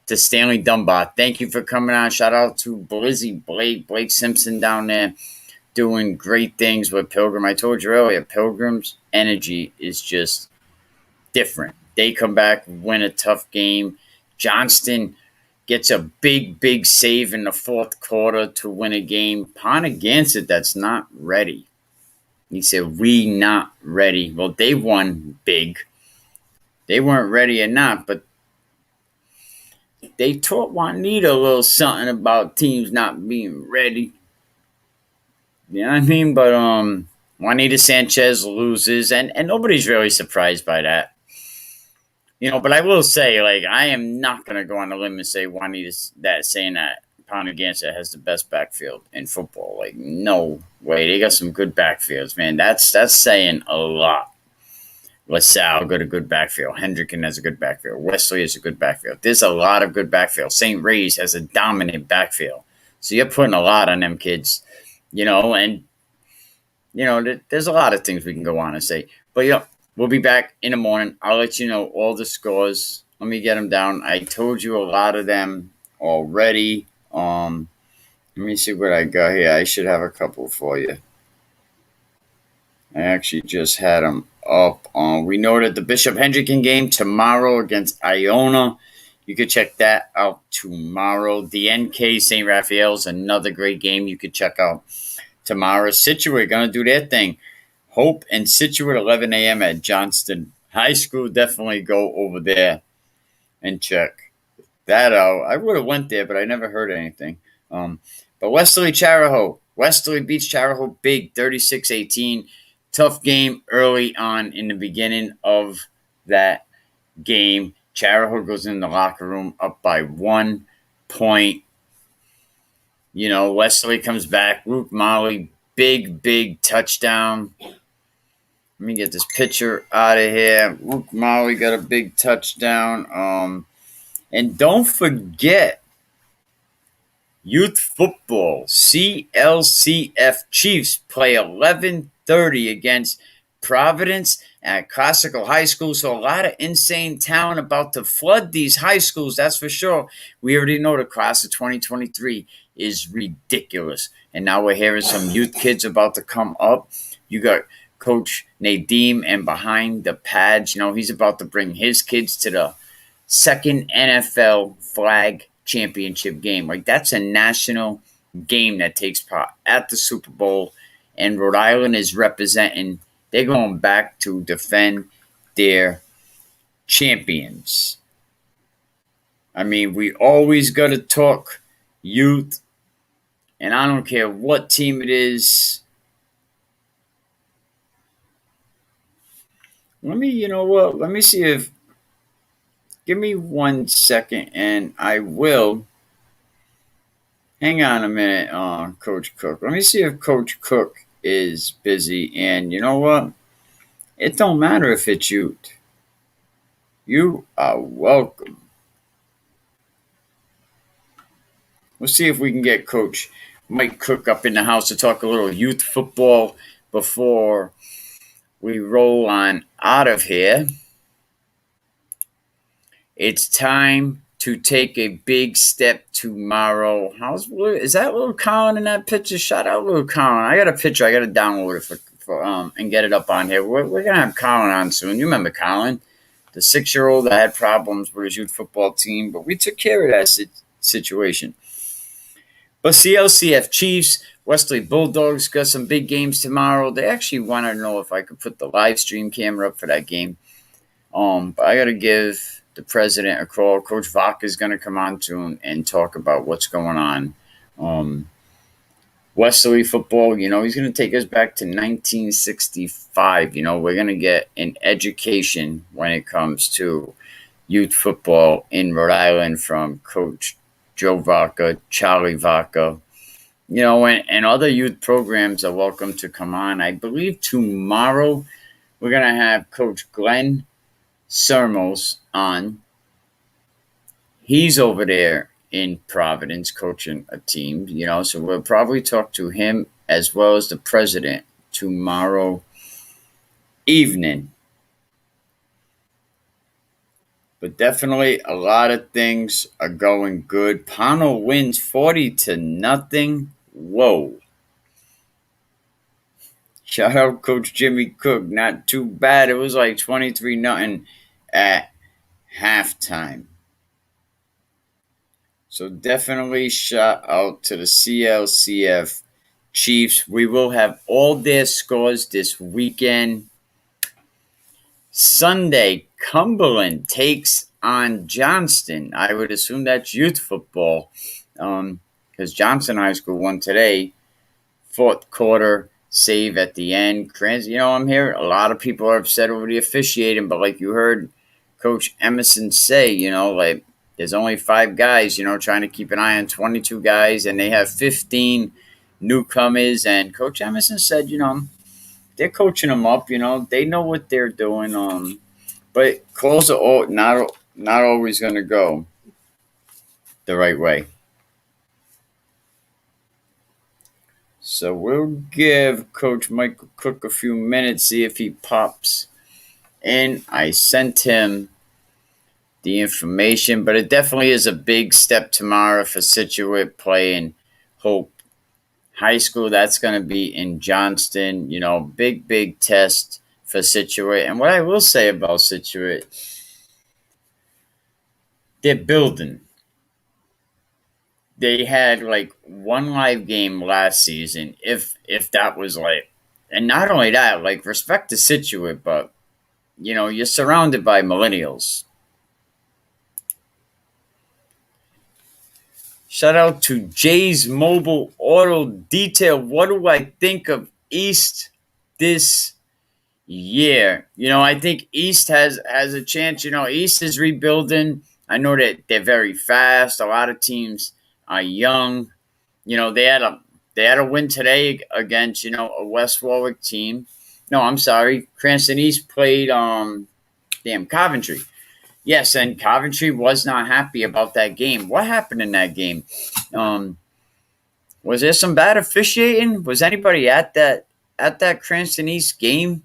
S1: to Stanley Dunbar. Thank you for coming on. Shout out to Blizzy Blake, Blake Simpson down there doing great things with Pilgrim. I told you earlier, Pilgrim's energy is just different. They come back, win a tough game. Johnston gets a big, big save in the fourth quarter to win a game. Ponagansett, that's not ready. He said, we not ready. Well, they won big. They weren't ready or not, but they taught Juanita a little something about teams not being ready. You know what I mean? But Juanita Sanchez loses, and nobody's really surprised by that. But I will say, I am not going to go on a limb and say Juanita's saying that Ponagansett has the best backfield in football. No way. They got some good backfields, man. That's saying a lot. LaSalle got a good backfield. Hendricken has a good backfield. Wesley has a good backfield. There's a lot of good backfield. St. Ray's has a dominant backfield. So you're putting a lot on them kids, and, there's a lot of things we can go on and say. But, we'll be back in the morning. I'll let you know all the scores. Let me get them down. I told you a lot of them already. Let me see what I got here. I should have a couple for you. I actually just had them up. We know that the Bishop Hendricken game tomorrow against Iona. You could check that out tomorrow. The NK St. Raphael's, another great game you could check out tomorrow. Situate going to do their thing. Hope and Situate, 11 a.m. at Johnston High School. Definitely go over there and check that out. I would have went there, but I never heard anything. But Westerly Charahoe. Westerly beats Charahoe big, 36-18. Tough game early on in the beginning of that game. Charahoe goes in the locker room up by 1 point. Westerly comes back. Luke Molly, big touchdown. Let me get this picture out of here. Luke Molly got a big touchdown. And don't forget, youth football, CLCF Chiefs play 11:30 against Providence. at classical high school. So a lot of insane talent about to flood these high schools. That's for sure. We already know the class of 2023 is ridiculous. And now we're hearing some youth kids about to come up. You got Coach Nadeem, and behind the pads, he's about to bring his kids to the second NFL flag championship game. Like, that's a national game that takes part at the Super Bowl. And Rhode Island is representing. They're going back to defend their champions. I mean, we always got to talk youth. And I don't care what team it is. Let me see if. Give me 1 second and I will. Hang on a minute, Coach Cook. Let me see if Coach Cook is busy. And you know what? It don't matter if it's youth. You are welcome. We'll see if we can get Coach Mike Cook up in the house to talk a little youth football before we roll on out of here. It's time to take a big step tomorrow. Is that little Colin in that picture? Shout out little Colin. I got a picture. I got to download it for and get it up on here. We're gonna have Colin on soon. You remember Colin, the 6-year-old that had problems with his youth football team, but we took care of that situation. But CLCF Chiefs, Wesley Bulldogs got some big games tomorrow. They actually wanted to know if I could put the live stream camera up for that game. But I got to give the president a call. Coach Vaca is going to come on soon and talk about what's going on. Wesley football, he's going to take us back to 1965. We're going to get an education when it comes to youth football in Rhode Island from Coach Joe Vaca, Charlie Vaca, and other youth programs are welcome to come on. I believe tomorrow we're going to have Coach Glenn Sermos on. He's over there in Providence coaching a team, so we'll probably talk to him as well as the president tomorrow evening. But definitely a lot of things are going good. Pownell wins 40-0. Whoa. Shout out Coach Jimmy Cook. Not too bad. It was like 23-0 at halftime. So definitely shout out to the CLCF Chiefs. We will have all their scores this weekend. Sunday, Cumberland takes on Johnston. I would assume that's youth football because Johnston High School won today. Fourth quarter save at the end. I'm here. A lot of people are upset over the officiating, but like you heard Coach Emerson say, there's only 5 guys, trying to keep an eye on 22 guys, and they have 15 newcomers. And Coach Emerson said, they're coaching them up, they know what they're doing. But calls are not always going to go the right way. So we'll give Coach Michael Cook a few minutes, see if he pops in. I sent him the information, but it definitely is a big step tomorrow for Scituate playing Hope High School. That's going to be in Johnston. Big test for Scituate. And what I will say about Scituate, they're building. They had like 1 live game last season, if that was and not only that, respect to Scituate, but you're surrounded by millennials. Shout out to Jay's Mobile Auto Detail. What do I think of East this year? I think East has a chance. East is rebuilding. I know that they're very fast. A lot of teams are young. They had a win today against, a West Warwick team. No, I'm sorry. Cranston East played Coventry. Yes, and Coventry was not happy about that game. What happened in that game? Was there some bad officiating? Was anybody at that Cranston East game?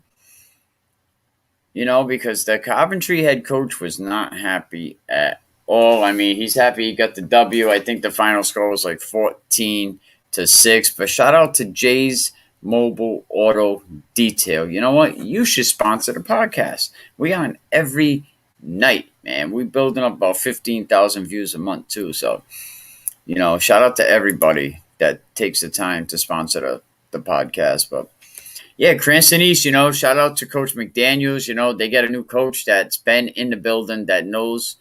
S1: because the Coventry head coach was not happy at all. I mean, he's happy he got the W. I think the final score was like 14-6. But shout out to Jay's Mobile Auto Detail. You know what? You should sponsor the podcast. We on every night, man. We building up about 15,000 views a month too. So, shout out to everybody that takes the time to sponsor the podcast. But yeah, Cranston East, shout out to Coach McDaniels. They got a new coach that's been in the building that knows.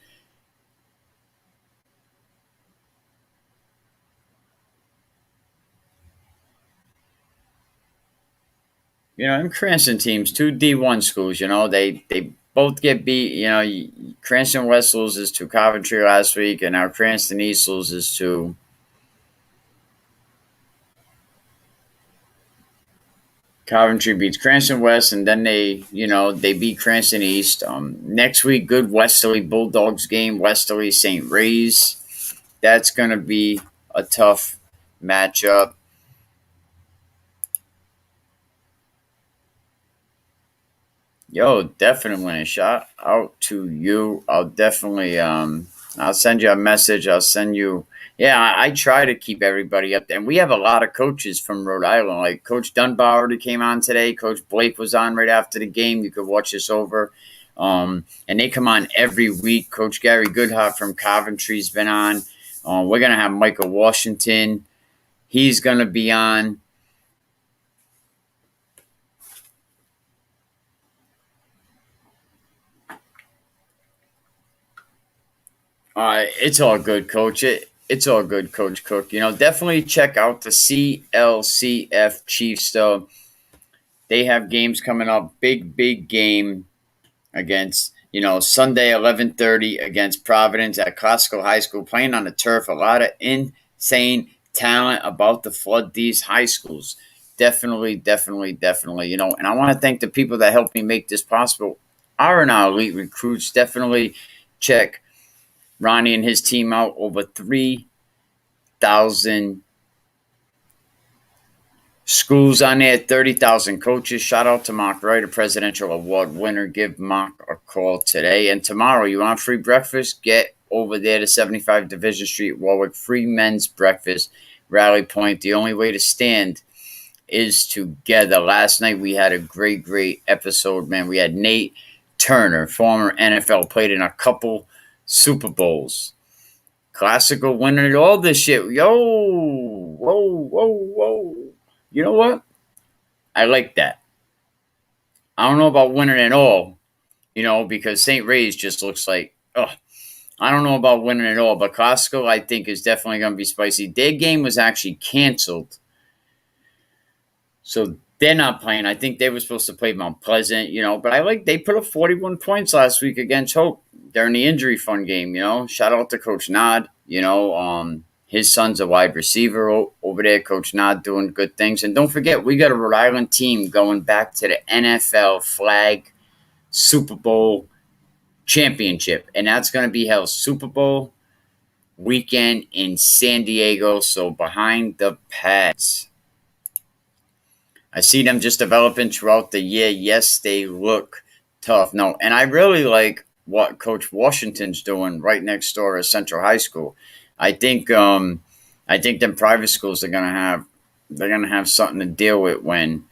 S1: In Cranston teams, 2 D1 schools, they both get beat. Cranston West loses to Coventry last week, and now Cranston East loses to Coventry beats Cranston West, and then they beat Cranston East. Next week, good Westerly Bulldogs game, Westerly St. Ray's. That's going to be a tough matchup. Yo, definitely shout out to you. I'll definitely I'll send you a message. I'll send you. Yeah, I try to keep everybody up there. And we have a lot of coaches from Rhode Island. Like Coach Dunbar already came on today. Coach Blake was on right after the game. You could watch this over. And they come on every week. Coach Gary Goodhart from Coventry's been on. We're going to have Michael Washington. He's going to be on. It's all good, Coach. It's all good, Coach Cook. Definitely check out the CLCF Chiefs, though. They have games coming up. Big game against, Sunday, 11:30 against Providence at Classical High School, playing on the turf. A lot of insane talent about to flood these high schools. Definitely. And I want to thank the people that helped me make this possible. Our elite recruits. Definitely check Ronnie and his team out. Over 3,000 schools on there, 30,000 coaches. Shout out to Mark Wright, a presidential award winner. Give Mark a call today. And tomorrow, you want free breakfast? Get over there to 75 Division Street, Warwick. Free men's breakfast, Rally Point. The only way to stand is together. Last night, we had a great episode, man. We had Nate Turner, former NFL, played in a couple Super Bowls. Classical winner, all this shit. Whoa. You know what? I like that. I don't know about winning at all, because St. Ray's just looks like, I don't know about winning at all, but Classical, I think, is definitely going to be spicy. Their game was actually canceled. So they're not playing. I think they were supposed to play Mount Pleasant, but they put up 41 points last week against Hope during the injury fund game, Shout out to Coach Nod, his son's a wide receiver over there. Coach Nod doing good things. And don't forget, we got a Rhode Island team going back to the NFL Flag Super Bowl Championship. And that's going to be held Super Bowl weekend in San Diego. So behind the pads. I see them just developing throughout the year. Yes, they look tough. No, and I really like what Coach Washington's doing right next door at Central High School. I think them private schools are gonna have something to deal with when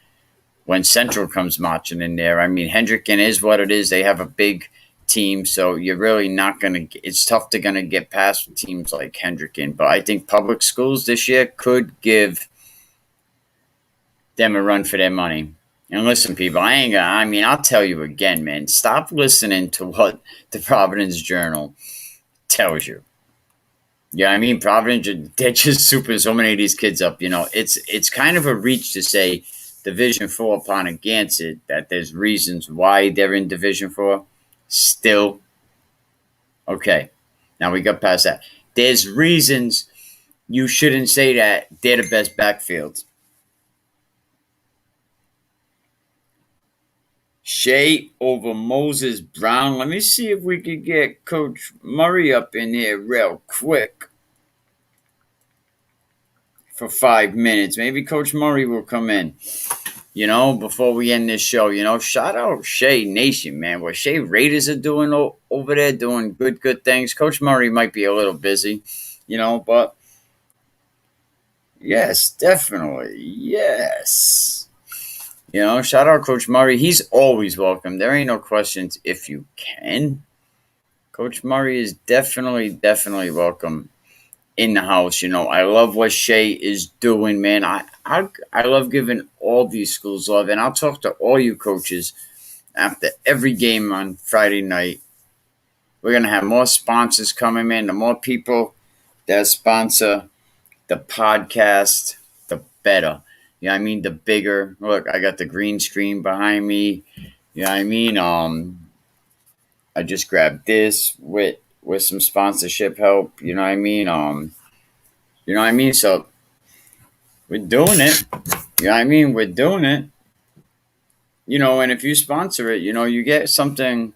S1: Central comes marching in there. I mean, Hendricken is what it is. They have a big team, so you're really not gonna. It's tough to gonna get past teams like Hendricken. But I think public schools this year could give them a run for their money. And listen, people, I'll tell you again, man, stop listening to what the Providence Journal tells you. Yeah, Providence, they're just souping so many of these kids up. It's kind of a reach to say Division 4 upon against it, that there's reasons why they're in Division 4 still. Okay, now we got past that. There's reasons you shouldn't say that they're the best backfield. Shea over Moses Brown. Let me see if we could get Coach Murray up in here real quick for 5 minutes. Maybe Coach Murray will come in. before we end this show, shout out Shea Nation, man. What Shea Raiders are doing over there, doing good things. Coach Murray might be a little busy, but yes, definitely. Yes. Shout out Coach Murray. He's always welcome. There ain't no questions if you can. Coach Murray is definitely welcome in the house. I love what Shea is doing, man. I love giving all these schools love, and I'll talk to all you coaches after every game on Friday night. We're going to have more sponsors coming, man. The more people that sponsor the podcast, the better. The bigger. Look, I got the green screen behind me. I just grabbed this with some sponsorship help. So we're doing it. We're doing it. And if you sponsor it, you get something,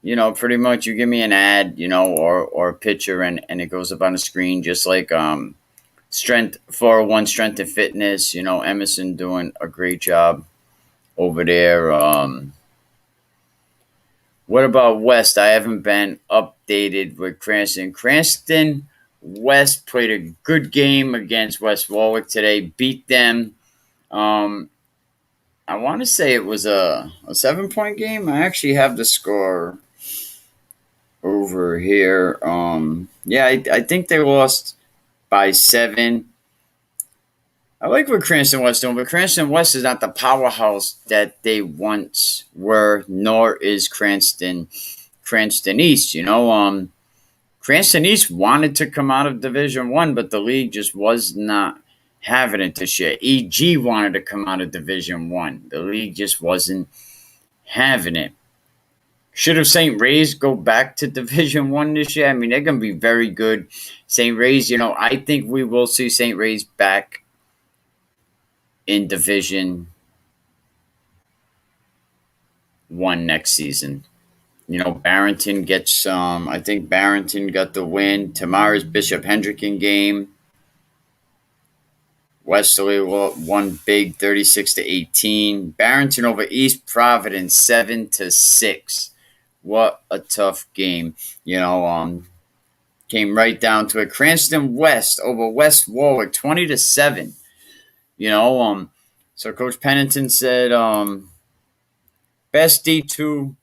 S1: pretty much you give me an ad, or a picture and it goes up on the screen, just like Strength 401 Strength and Fitness, Emerson doing a great job over there. What about West? I haven't been updated with Cranston. Cranston West played a good game against West Warwick today, beat them. I want to say it was a 7-point game. I actually have the score over here. I think they lost by 7. I like what Cranston West doing, but Cranston West is not the powerhouse that they once were, nor is Cranston East. Cranston East wanted to come out of Division 1, but the league just was not having it this year. EG wanted to come out of Division 1. The league just wasn't having it. Should have St. Ray's go back to Division 1 this year? They're going to be very good. St. Ray's, I think we will see St. Ray's back in Division 1 next season. Barrington gets some. I think Barrington got the win. Tomorrow's Bishop Hendricken game. Westerly won big, 36-18. Barrington over East Providence, 7-6. What a tough game. Came right down to it. Cranston West over West Warwick, 20-7. So Coach Pennington said, best D2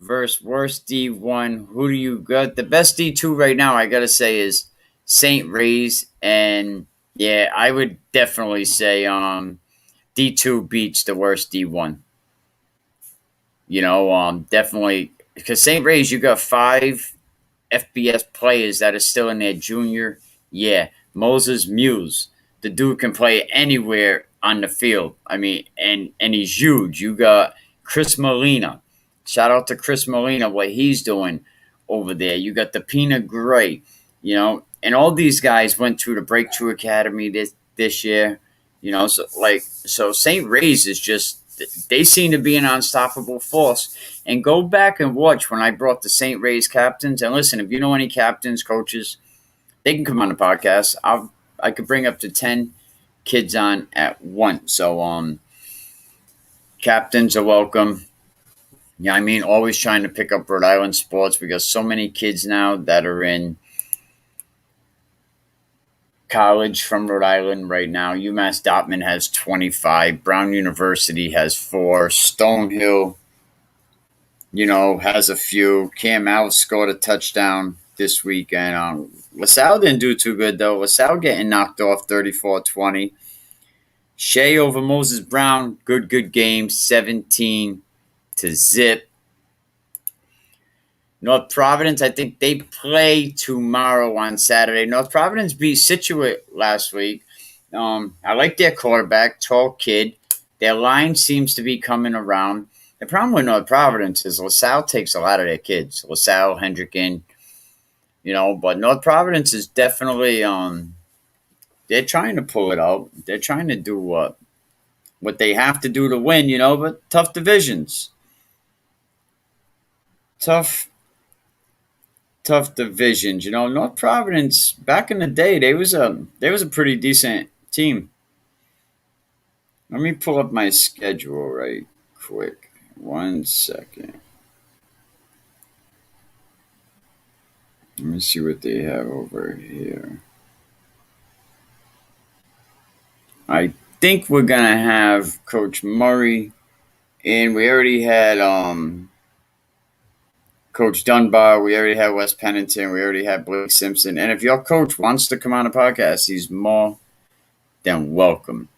S1: versus worst D1. Who do you got? The best D2 right now, I got to say, is St. Ray's. And, yeah, I would definitely say D2 beats the worst D1. Definitely. Because St. Ray's, you got 5 FBS players that are still in their junior. Yeah, Moses Muse. The dude can play anywhere on the field. And he's huge. You got Chris Molina. Shout out to Chris Molina, what he's doing over there. You got the Peanut Gray, and all these guys went through the Breakthrough Academy this year, So St. Ray's is just, they seem to be an unstoppable force. And go back and watch when I brought the St. Ray's captains. And listen, if you know any captains, coaches, they can come on the podcast. I could bring up to 10 kids on at once. So, captains are welcome. Always trying to pick up Rhode Island sports. We got so many kids now that are in college from Rhode Island right now. UMass Dartmouth has 25. Brown University has 4. Stonehill, has a few. Cam Alves scored a touchdown this weekend. LaSalle didn't do too good, though. LaSalle getting knocked off 34-20. Shea over Moses Brown, good game, 17-0. North Providence, I think they play tomorrow on Saturday. North Providence beat Situate last week. I like their quarterback, tall kid. Their line seems to be coming around. The problem with North Providence is LaSalle takes a lot of their kids. LaSalle, Hendricken, but North Providence is definitely they're trying to pull it out. They're trying to do what they have to do to win, but tough divisions. Tough divisions. North Providence, back in the day, they was a pretty decent team. Let me pull up my schedule right quick. 1 second. Let me see what they have over here. I think we're gonna have Coach Murray, and we already had Coach Dunbar. We already had Wes Pennington. We already had Blake Simpson. And if your coach wants to come on the podcast, he's more than welcome.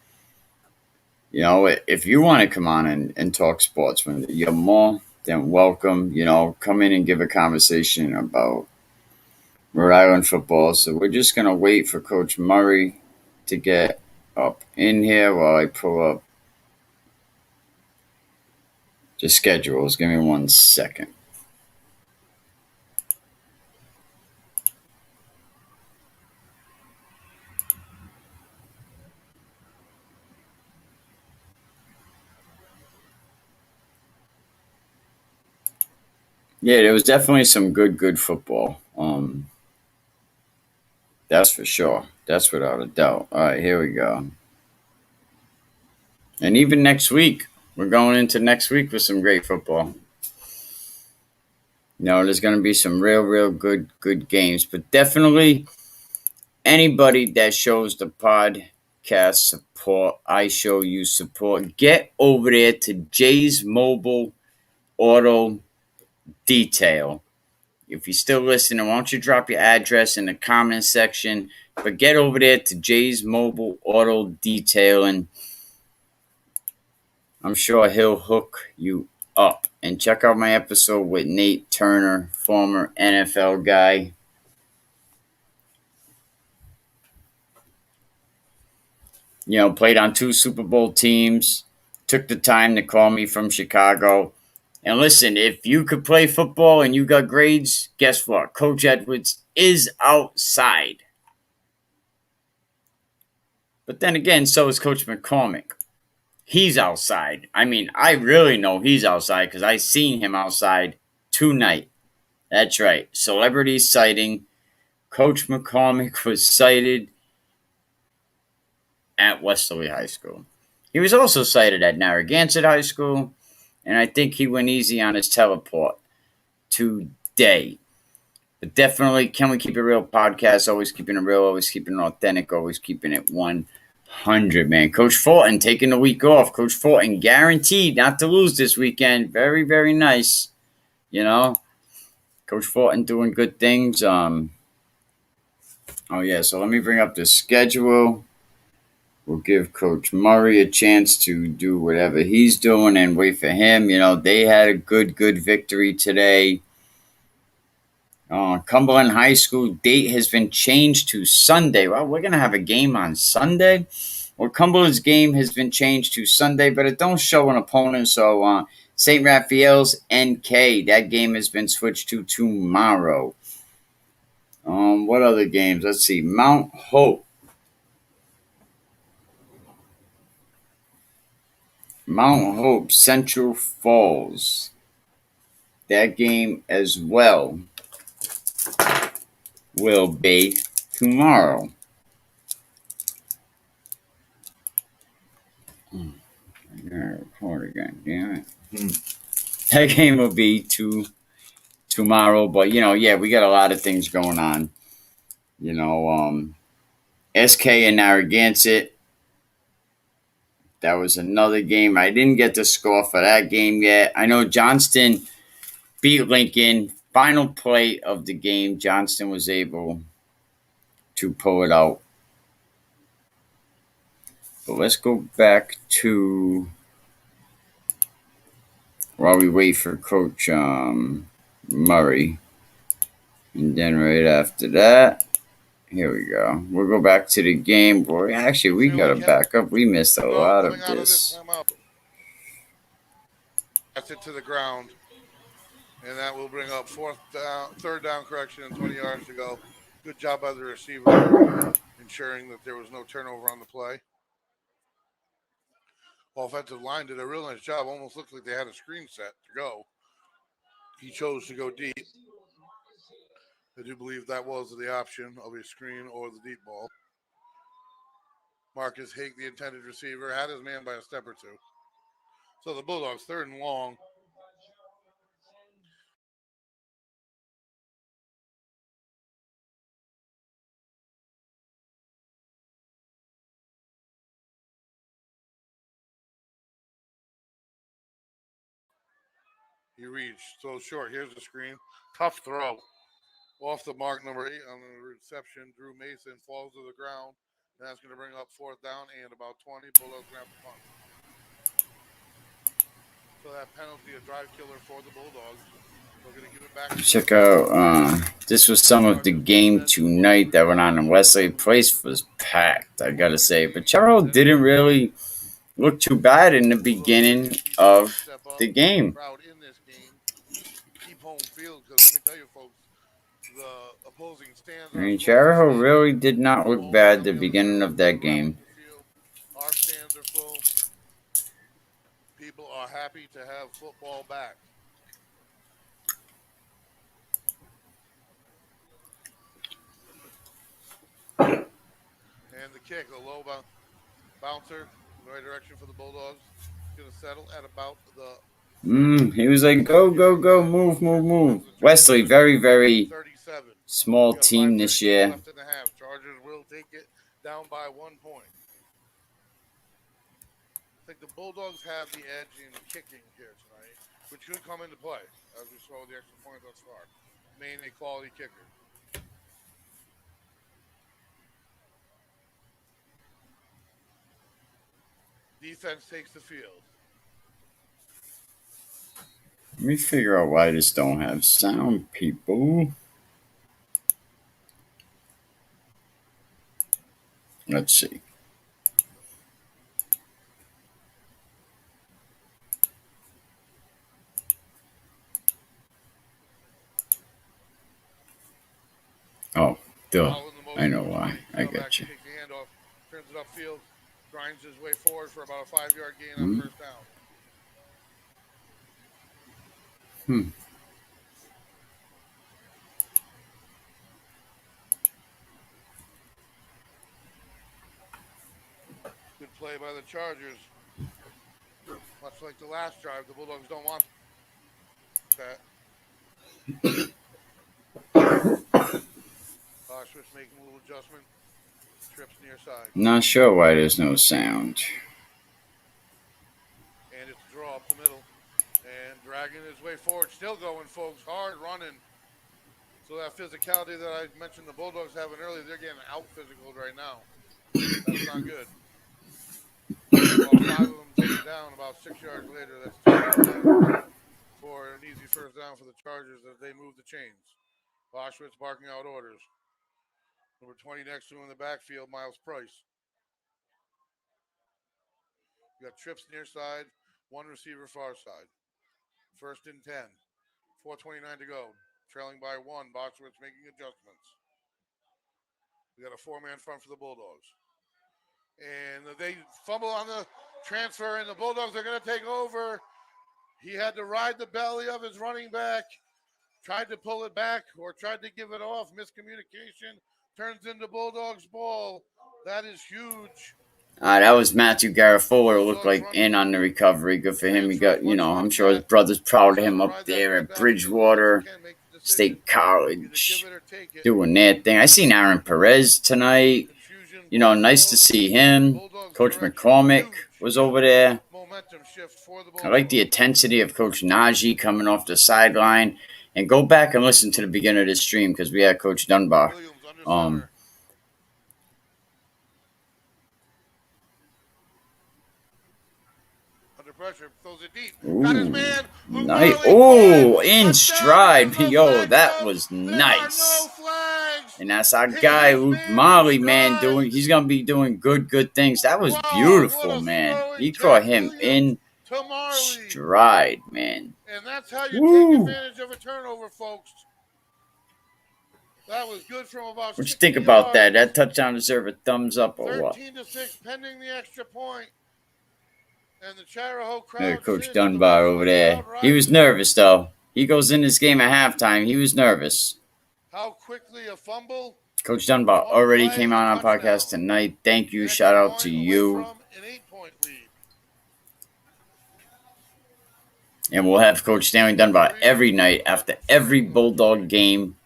S1: You know, if you want to come on and talk sports, you're more than welcome. You know, come in and give a conversation about Rhode Island football. So we're just going to wait for Coach Murray to get up in here while I pull up the schedules. Give me 1 second. Yeah, there was definitely some good football. That's for sure. That's without a doubt. All right, here we go. And even next week, we're going into next week with some great football. You know, there's going to be some real good games. But definitely anybody that shows the podcast support, I show you support. Get over there to Jay's Mobile Auto Detail. If you're still listening, why don't you drop your address in the comment section. But get over there to Jay's Mobile Auto Detailing. I'm sure he'll hook you up. And check out my episode with Nate Turner, former NFL guy. You know, played on 2 Super Bowl teams. Took the time to call me from Chicago. And listen, if you could play football and you got grades, guess what? Coach Edwards is outside. But then again, so is Coach McCormick. He's outside. I mean, I really know he's outside because I seen him outside tonight. That's right. Celebrity sighting. Coach McCormick was sighted at Westerly High School. He was also sighted at Narragansett High School, and I think he went easy on his teleport today. But definitely, Can We Keep It Real podcast, always keeping it real, always keeping it authentic, always keeping it 100, man. Coach Fulton taking the week off. Coach Fulton guaranteed not to lose this weekend. Very nice. You know, Coach Fulton doing good things. Oh, yeah, so let me bring up the schedule. We'll give Coach Murray a chance to do whatever he's doing and wait for him. You know, they had a good victory today. Cumberland High School date has been changed to Sunday. Well, we're going to have a game on Sunday. Well, Cumberland's game has been changed to Sunday, but it don't show an opponent. So St. Raphael's NK, that game has been switched to tomorrow. What other games? Let's see. Mount Hope Central Falls. That game as well will be tomorrow. I gotta record again, damn it. That game will be tomorrow, but you know, yeah, we got a lot of things going on. You know, SK and Narragansett. That was another game. I didn't get the score for that game yet. I know Johnston beat Lincoln. Final play of the game, Johnston was able to pull it out. But let's go back to while we wait for Coach Murray. And then right after that, here we go. We'll go back to the game. Boy, actually, we got to back up. We missed a lot of this.
S4: That's it to the ground. And that will bring up third down correction and 20 yards to go. Good job by the receiver, ensuring that there was no turnover on the play. Offensive line did a real nice job. Almost looked like they had a screen set to go. He chose to go deep. I do believe that was the option of a screen or the deep ball. Marcus Hake, the intended receiver, had his man by a step or two. So the Bulldogs, 3rd and long. He reached so short. Here's the screen. Tough throw. Off the mark, number 8 on the reception. Drew Mason falls to the ground. And that's going to bring up 4th down and about 20. Bulldogs grab the punt. So that penalty, a drive killer for the Bulldogs. We're going to give it back.
S1: Check out, this was some of the game tonight that went on in Wesley. Place was packed, I gotta say. But Charles didn't really look too bad in the beginning of the game.
S4: Keep home field, because let me tell you, folks, the opposing stands.
S1: I mean, Charaho really did not look bad at the beginning of that game.
S4: Our stands are full. People are happy to have football back. And the kick, a low bouncer in the right direction for the Bulldogs. Going to settle at about the...
S1: He was like, go, go, go, move, move, move. Wesley, very, very small team this year.
S4: Left and a half. Chargers will take it down by 1 point. I think the Bulldogs have the edge in kicking here tonight, which could come into play, as we saw with the extra point thus far. Main a quality kicker. Defense takes the field.
S1: Let me figure out why this don't have sound, people. Let's see. Oh, duh. I know why. I got you.
S4: Turns it upfield, grinds his way forward for about a 5-yard gain on first down. Good play by the Chargers. Much like the last drive, the Bulldogs don't want that. Schwartz making a little adjustment. Trips near side.
S1: Not sure why there's no sound.
S4: And it's a draw up the middle. And dragging his way forward. Still going, folks. Hard running. So that physicality that I mentioned the Bulldogs having earlier, they're getting out physical right now. That's not good. Well, 5 of them take it down about 6 yards later. That's 2 for an easy first down for the Chargers as they move the chains. Boschwitz barking out orders. Number 20 next to him in the backfield, Miles Price. You got trips near side, 1 receiver far side. 1st and 10. 4:29 to go. Trailing by 1. Boschwitz making adjustments. We got a 4-man front for the Bulldogs. And they fumble on the transfer, and the Bulldogs are going to take over. He had to ride the belly of his running back. Tried to pull it back or tried to give it off. Miscommunication. Turns into Bulldogs ball. That is huge.
S1: That was Matthew Garofolo. Looked like in on the recovery. Good for him. He got, I'm sure his brother's proud of him up there at Bridgewater State College doing their thing. I seen Aaron Perez tonight. Nice to see him. Coach McCormick was over there. I like the intensity of Coach Najee coming off the sideline. And go back and listen to the beginning of this stream because we had Coach Dunbar.
S4: Under pressure, throws it deep. Got his man.
S1: Nice. Oh, in stride. Yo, that was nice. And that's our guy, Luke Marley, man. He's gonna be doing good things. That was beautiful, man. He caught him in stride, man.
S4: And that's how you take advantage of a turnover, folks. That was good from about.
S1: What you think about that? That touchdown deserve a thumbs up or what?
S4: 13-6, pending the extra point. And the Charahoe crowd.
S1: Coach Dunbar over there. He was nervous though. He goes in this game at halftime. He was nervous.
S4: How quickly a fumble.
S1: Coach Dunbar already came out on our podcast tonight. Thank you. Shout out to you.
S4: An 8-point lead.
S1: And we'll have Coach Stanley Dunbar every night after every Bulldog game.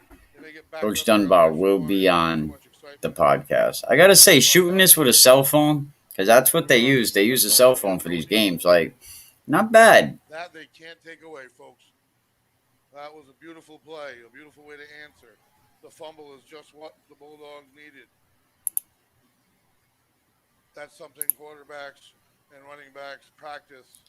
S1: Coach Dunbar will be on the podcast. I got to say, shooting this with a cell phone, because that's what they use. They use a cell phone for these games. Like, not bad.
S4: That they can't take away, folks. That was a beautiful play, a beautiful way to answer. The fumble is just what the Bulldogs needed. That's something quarterbacks and running backs practice.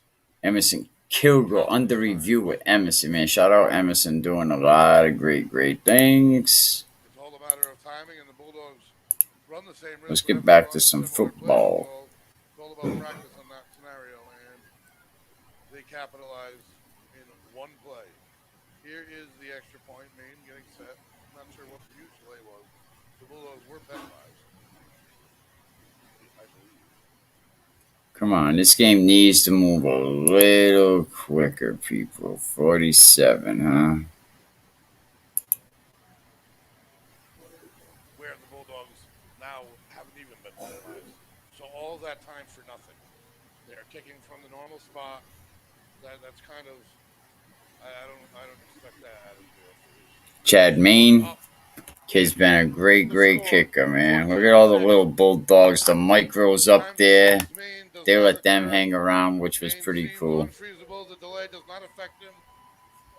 S1: Emerson Kilgore under review with Emerson, man. Shout out Emerson, doing a lot of great things.
S4: It's all a matter of timing, and the Bulldogs run the same risk.
S1: Let's get back to some football.
S4: It's all about practice on that scenario, and they capitalize in one play. Here is the extra point. Maine getting set. I'm not sure what the huge play was. The Bulldogs were penalized, I believe.
S1: Come on, this game needs to move a little quicker, people. 47, huh?
S4: Where the Bulldogs now haven't even been penalized. So all that time for nothing. They're kicking from the normal spot. That's kind of, I don't expect that out of the
S1: Chad Main. Kid's been a great kicker, man. Look at all the little Bulldogs, the micros up there. They let them hang around, which was pretty cool.
S4: The delay does not affect him.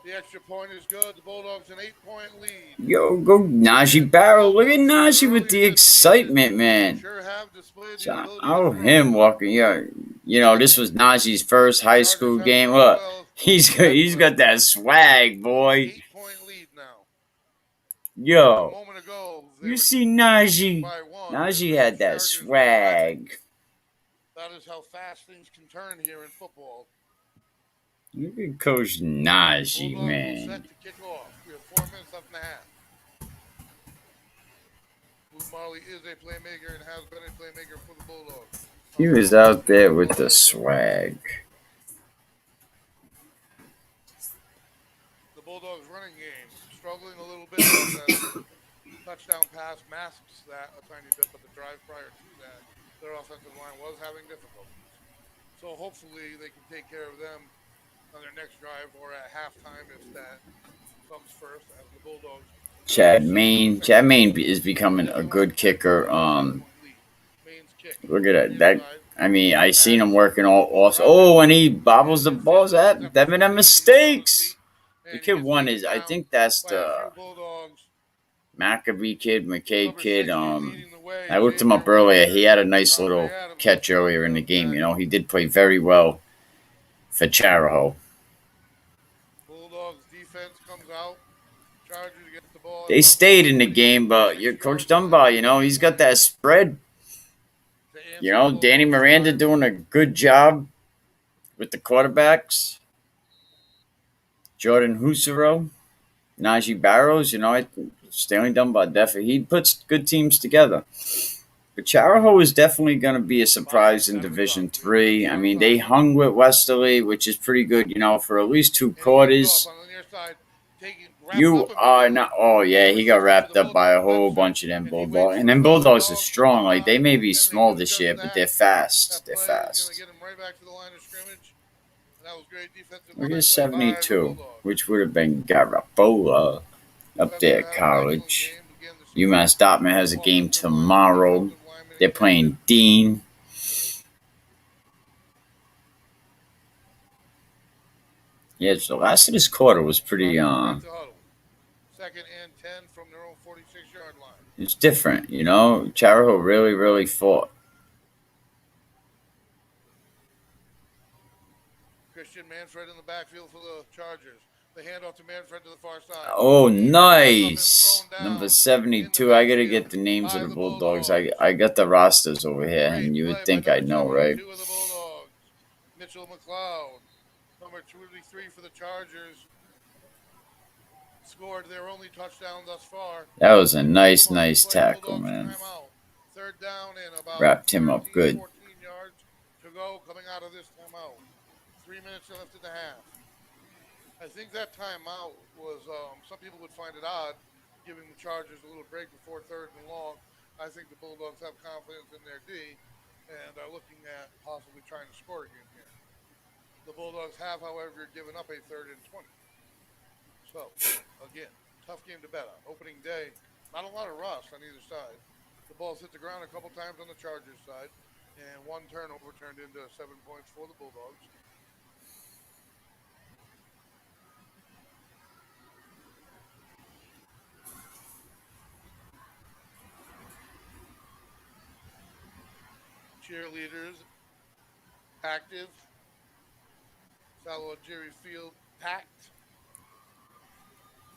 S4: The extra point is good. The Bulldogs an 8-point lead.
S1: Yo, go Najee Barrow. Look at Najee with the excitement, man. Shout out him walking. Yeah, you know, this was Najee's first high school game. Look, he's got that swag, boy.
S4: 8-point lead now.
S1: Yo, you see Najee? Najee had that swag.
S4: That is how fast things can turn here in football.
S1: Look at Coach Najee, man.
S4: Set to kick off. We have 4 minutes left in the half. Blue Marley is a playmaker and has been a playmaker for the Bulldogs.
S1: He was out there with the swag.
S4: The Bulldogs running game struggling a little bit. That touchdown pass masks that a tiny bit, but the drive prior to that, their offensive line was having difficulties. So hopefully they can take care of them on their next drive or at halftime if that comes first as the Bulldogs. Chad
S1: Main is becoming a good kicker. Look at that. I mean, I seen him working all awesome. Oh, and he bobbles the balls. Them mistakes. The kid won his. I think that's the McCabe kid, McKay kid. I looked him up earlier. He had a nice little catch earlier in the game. You know, he did play very well for Charahoe.
S4: Bulldogs defense comes out. Chargers get the ball.
S1: They stayed in the game, but your Coach Dunbar, you know, he's got that spread. You know, Danny Miranda doing a good job with the quarterbacks. Jordan Husero, Najee Barrows, you know, Stanley Dunbar, definitely. He puts good teams together. But Charahoe is definitely going to be a surprise in Division III. I mean, they hung with Westerly, which is pretty good, you know, for at least 2 quarters. You are not. Oh, yeah, he got wrapped up by a whole bunch of them Bulldogs. And them Bulldogs are strong. Like, they may be small this year, but they're fast. They're fast. Look at 72, which would have been Garabola up there at college. UMass Dartmouth has a game tomorrow. They're playing Dean. Yeah, so the last of this quarter was pretty
S4: Second and 10 from their own 46-yard line.
S1: It's different, you know. Charahoe really fought.
S4: Christian Manfred in the backfield for the Chargers. The handoff to Manfred to the far side.
S1: Oh, nice. Number 72. I got to get the names of the Bulldogs. I got the rosters over here, and you would think I'd know, right?
S4: Two of the Bulldogs. Mitchell McLeod, number 23 for the Chargers. Scored their only touchdown thus far.
S1: That was a nice tackle, man.
S4: Third down and about
S1: wrapped him up good.
S4: 14 yards to go coming out of this timeout. 3 minutes left in the half. I think that timeout was, some people would find it odd giving the Chargers a little break before 3rd and long. I think the Bulldogs have confidence in their D and are looking at possibly trying to score again here. The Bulldogs have, however, given up a 3rd and 20. So, again, tough game to bet on. Opening day, not a lot of rust on either side. The ball's hit the ground a couple times on the Chargers side, and one turnover turned into 7 points for the Bulldogs. Cheerleaders active. Salvo Jerry Field packed.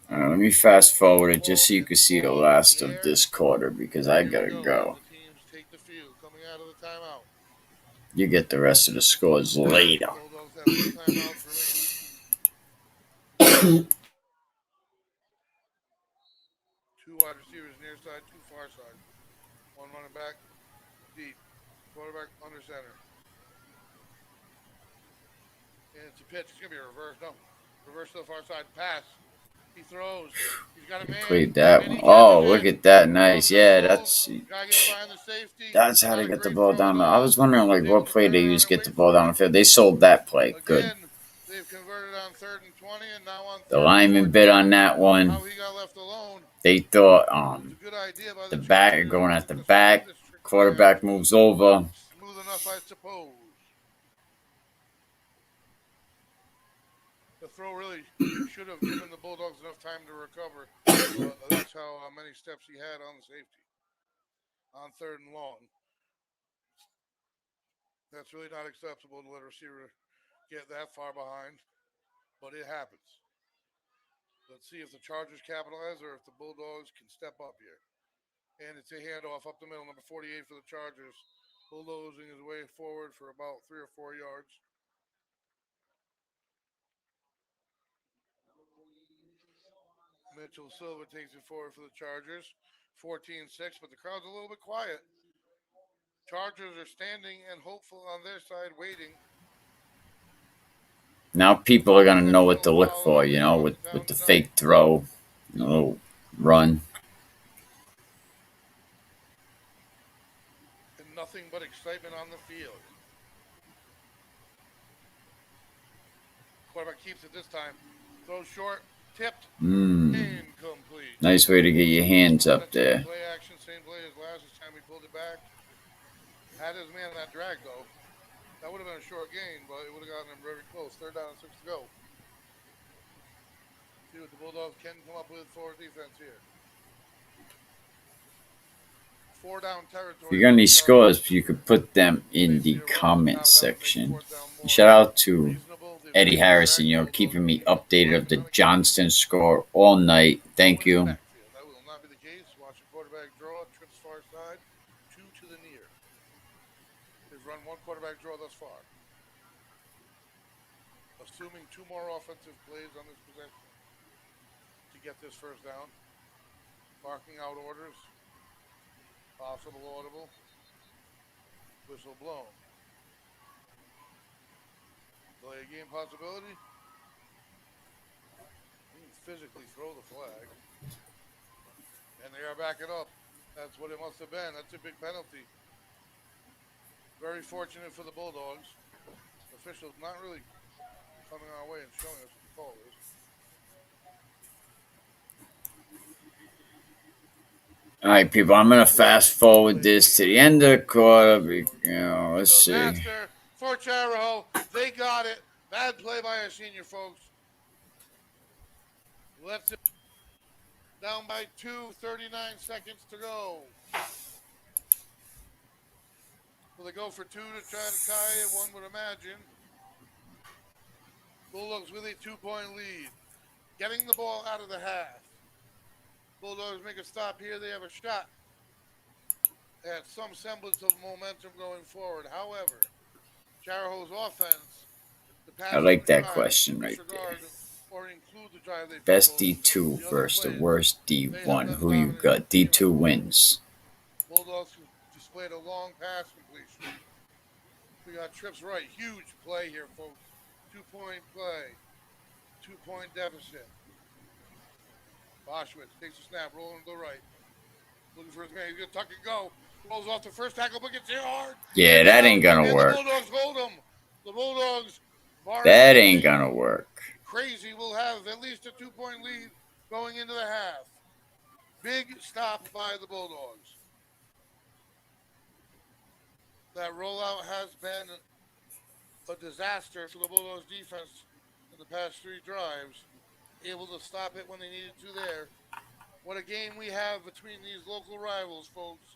S1: Let me fast forward it just so you can see the last of this quarter because I gotta go.
S4: The teams take the field coming out of the timeout.
S1: You get the rest of the scores later.
S4: Bulldogs have 2 timeouts remaining. 2 wide receivers near side, 2 far side. 1 running back deep. Quarterback under center. And it's a pitch. It's going to be a reverse. No. Reverse to the far side. Pass. He throws. He's got a man.
S1: Played that one. Oh, look at that. Nice. Yeah, that's how they get the ball down. I was wondering, like, what play they use to get the ball down the field. They sold that play. Good.
S4: They've converted on 3rd and 20 and now on
S1: the lineman bit on that one.
S4: How he got left alone.
S1: They thought the back going at the back. Quarterback moves over.
S4: Smooth enough, I suppose. The throw really should have given the Bulldogs enough time to recover. That's how many steps he had on the safety. On 3rd and long. That's really not acceptable to let a receiver get that far behind, but it happens. Let's see if the Chargers capitalize or if the Bulldogs can step up here. And it's a handoff up the middle, number 48 for the Chargers. Bulldozing his way forward for about 3 or 4 yards. Mitchell Silva takes it forward for the Chargers. 14-6, but the crowd's a little bit quiet. Chargers are standing and hopeful on their side, waiting.
S1: Now people are going to know what to look for, you know, with the fake throw, a little run.
S4: And nothing but excitement on the field. Quarterback keeps it this time. Throws short, tipped, incomplete.
S1: Nice way to get your hands up there.
S4: Play action, same play as last time he pulled it back. Had his man in that drag, though. That would have been a short gain, but it would have gotten him very close. 3rd down and 6 to go. See what the Bulldogs can come up with for defense here. 4 down territory.
S1: If you got any scores, you could put them in the comment section. Shout out to Eddie Harrison, you know, keeping me updated of the Johnston score all night. Thank you.
S4: That will not be the case. Watch a quarterback draw, trips far side, 2 to the near. He's run 1 quarterback draw thus far. Assuming 2 more offensive plays on this possession to get this 1st down. Barking out orders. Possible audible. Whistle blown. Delay a game possibility. He can physically throw the flag. And they are backing up. That's what it must have been. That's a big penalty. Very fortunate for the Bulldogs. Officials not really coming our way and showing us what the call is.
S1: All right, people, I'm going to fast forward this to the end of the quarter. You know, let's see.
S4: Disaster for Charahoe. They got it. Bad play by our senior folks. Left it down by 2, 39 seconds to go. Will they go for 2 to try to tie it? One would imagine. Bulldogs with a 2-point lead. Getting the ball out of the half. Bulldogs make a stop here. They have a shot at some semblance of momentum going forward. However, Charahoe's offense.
S1: I like that question right there. Best D2 versus the worst D1. Who you got? D2 wins.
S4: Bulldogs displayed a long pass completion. We got trips right. Huge play here, folks. 2-point play. 2-point deficit. Boschwitz takes a snap, rolling to the right. Looking for his man. He's going to tuck and go. Rolls off the first tackle, but gets hit hard.
S1: Yeah, that ain't gonna work.
S4: The Bulldogs hold him. The Bulldogs.
S1: That ain't gonna work.
S4: Crazy will have at least a 2-point lead going into the half. Big stop by the Bulldogs. That rollout has been a disaster for the Bulldogs defense in the past 3 drives. Able to stop it when they needed to there. What a game we have between these local rivals, folks.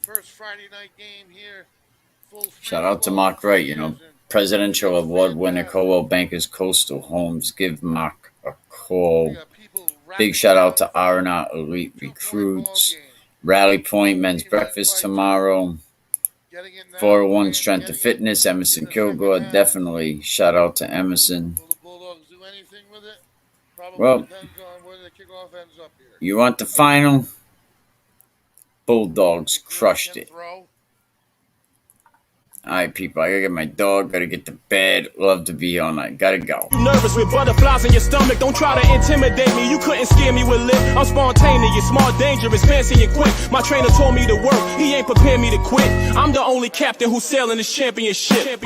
S4: First Friday night game here.
S1: Shout out to Mark Wright, you know, Presidential Award winner, Coldwell Bankers Coastal Homes. Give Mark a call. Big shout out to R&R Elite Recruits. Rally Point Men's Breakfast tomorrow. 401 Strength to Fitness, Emerson Kilgore. Definitely shout out to Emerson. Well, you want the final? Bulldogs crushed it. Alright, people, I gotta get my dog, gotta get to bed. Love to be all night. Gotta go.
S7: You nervous with butterflies in your stomach, don't try to intimidate me. You couldn't scare me with lip. I'm spontaneous, smart, dangerous, fancy and quick. My trainer told me to work, he ain't prepared me to quit. I'm the only captain who's sailing this championship.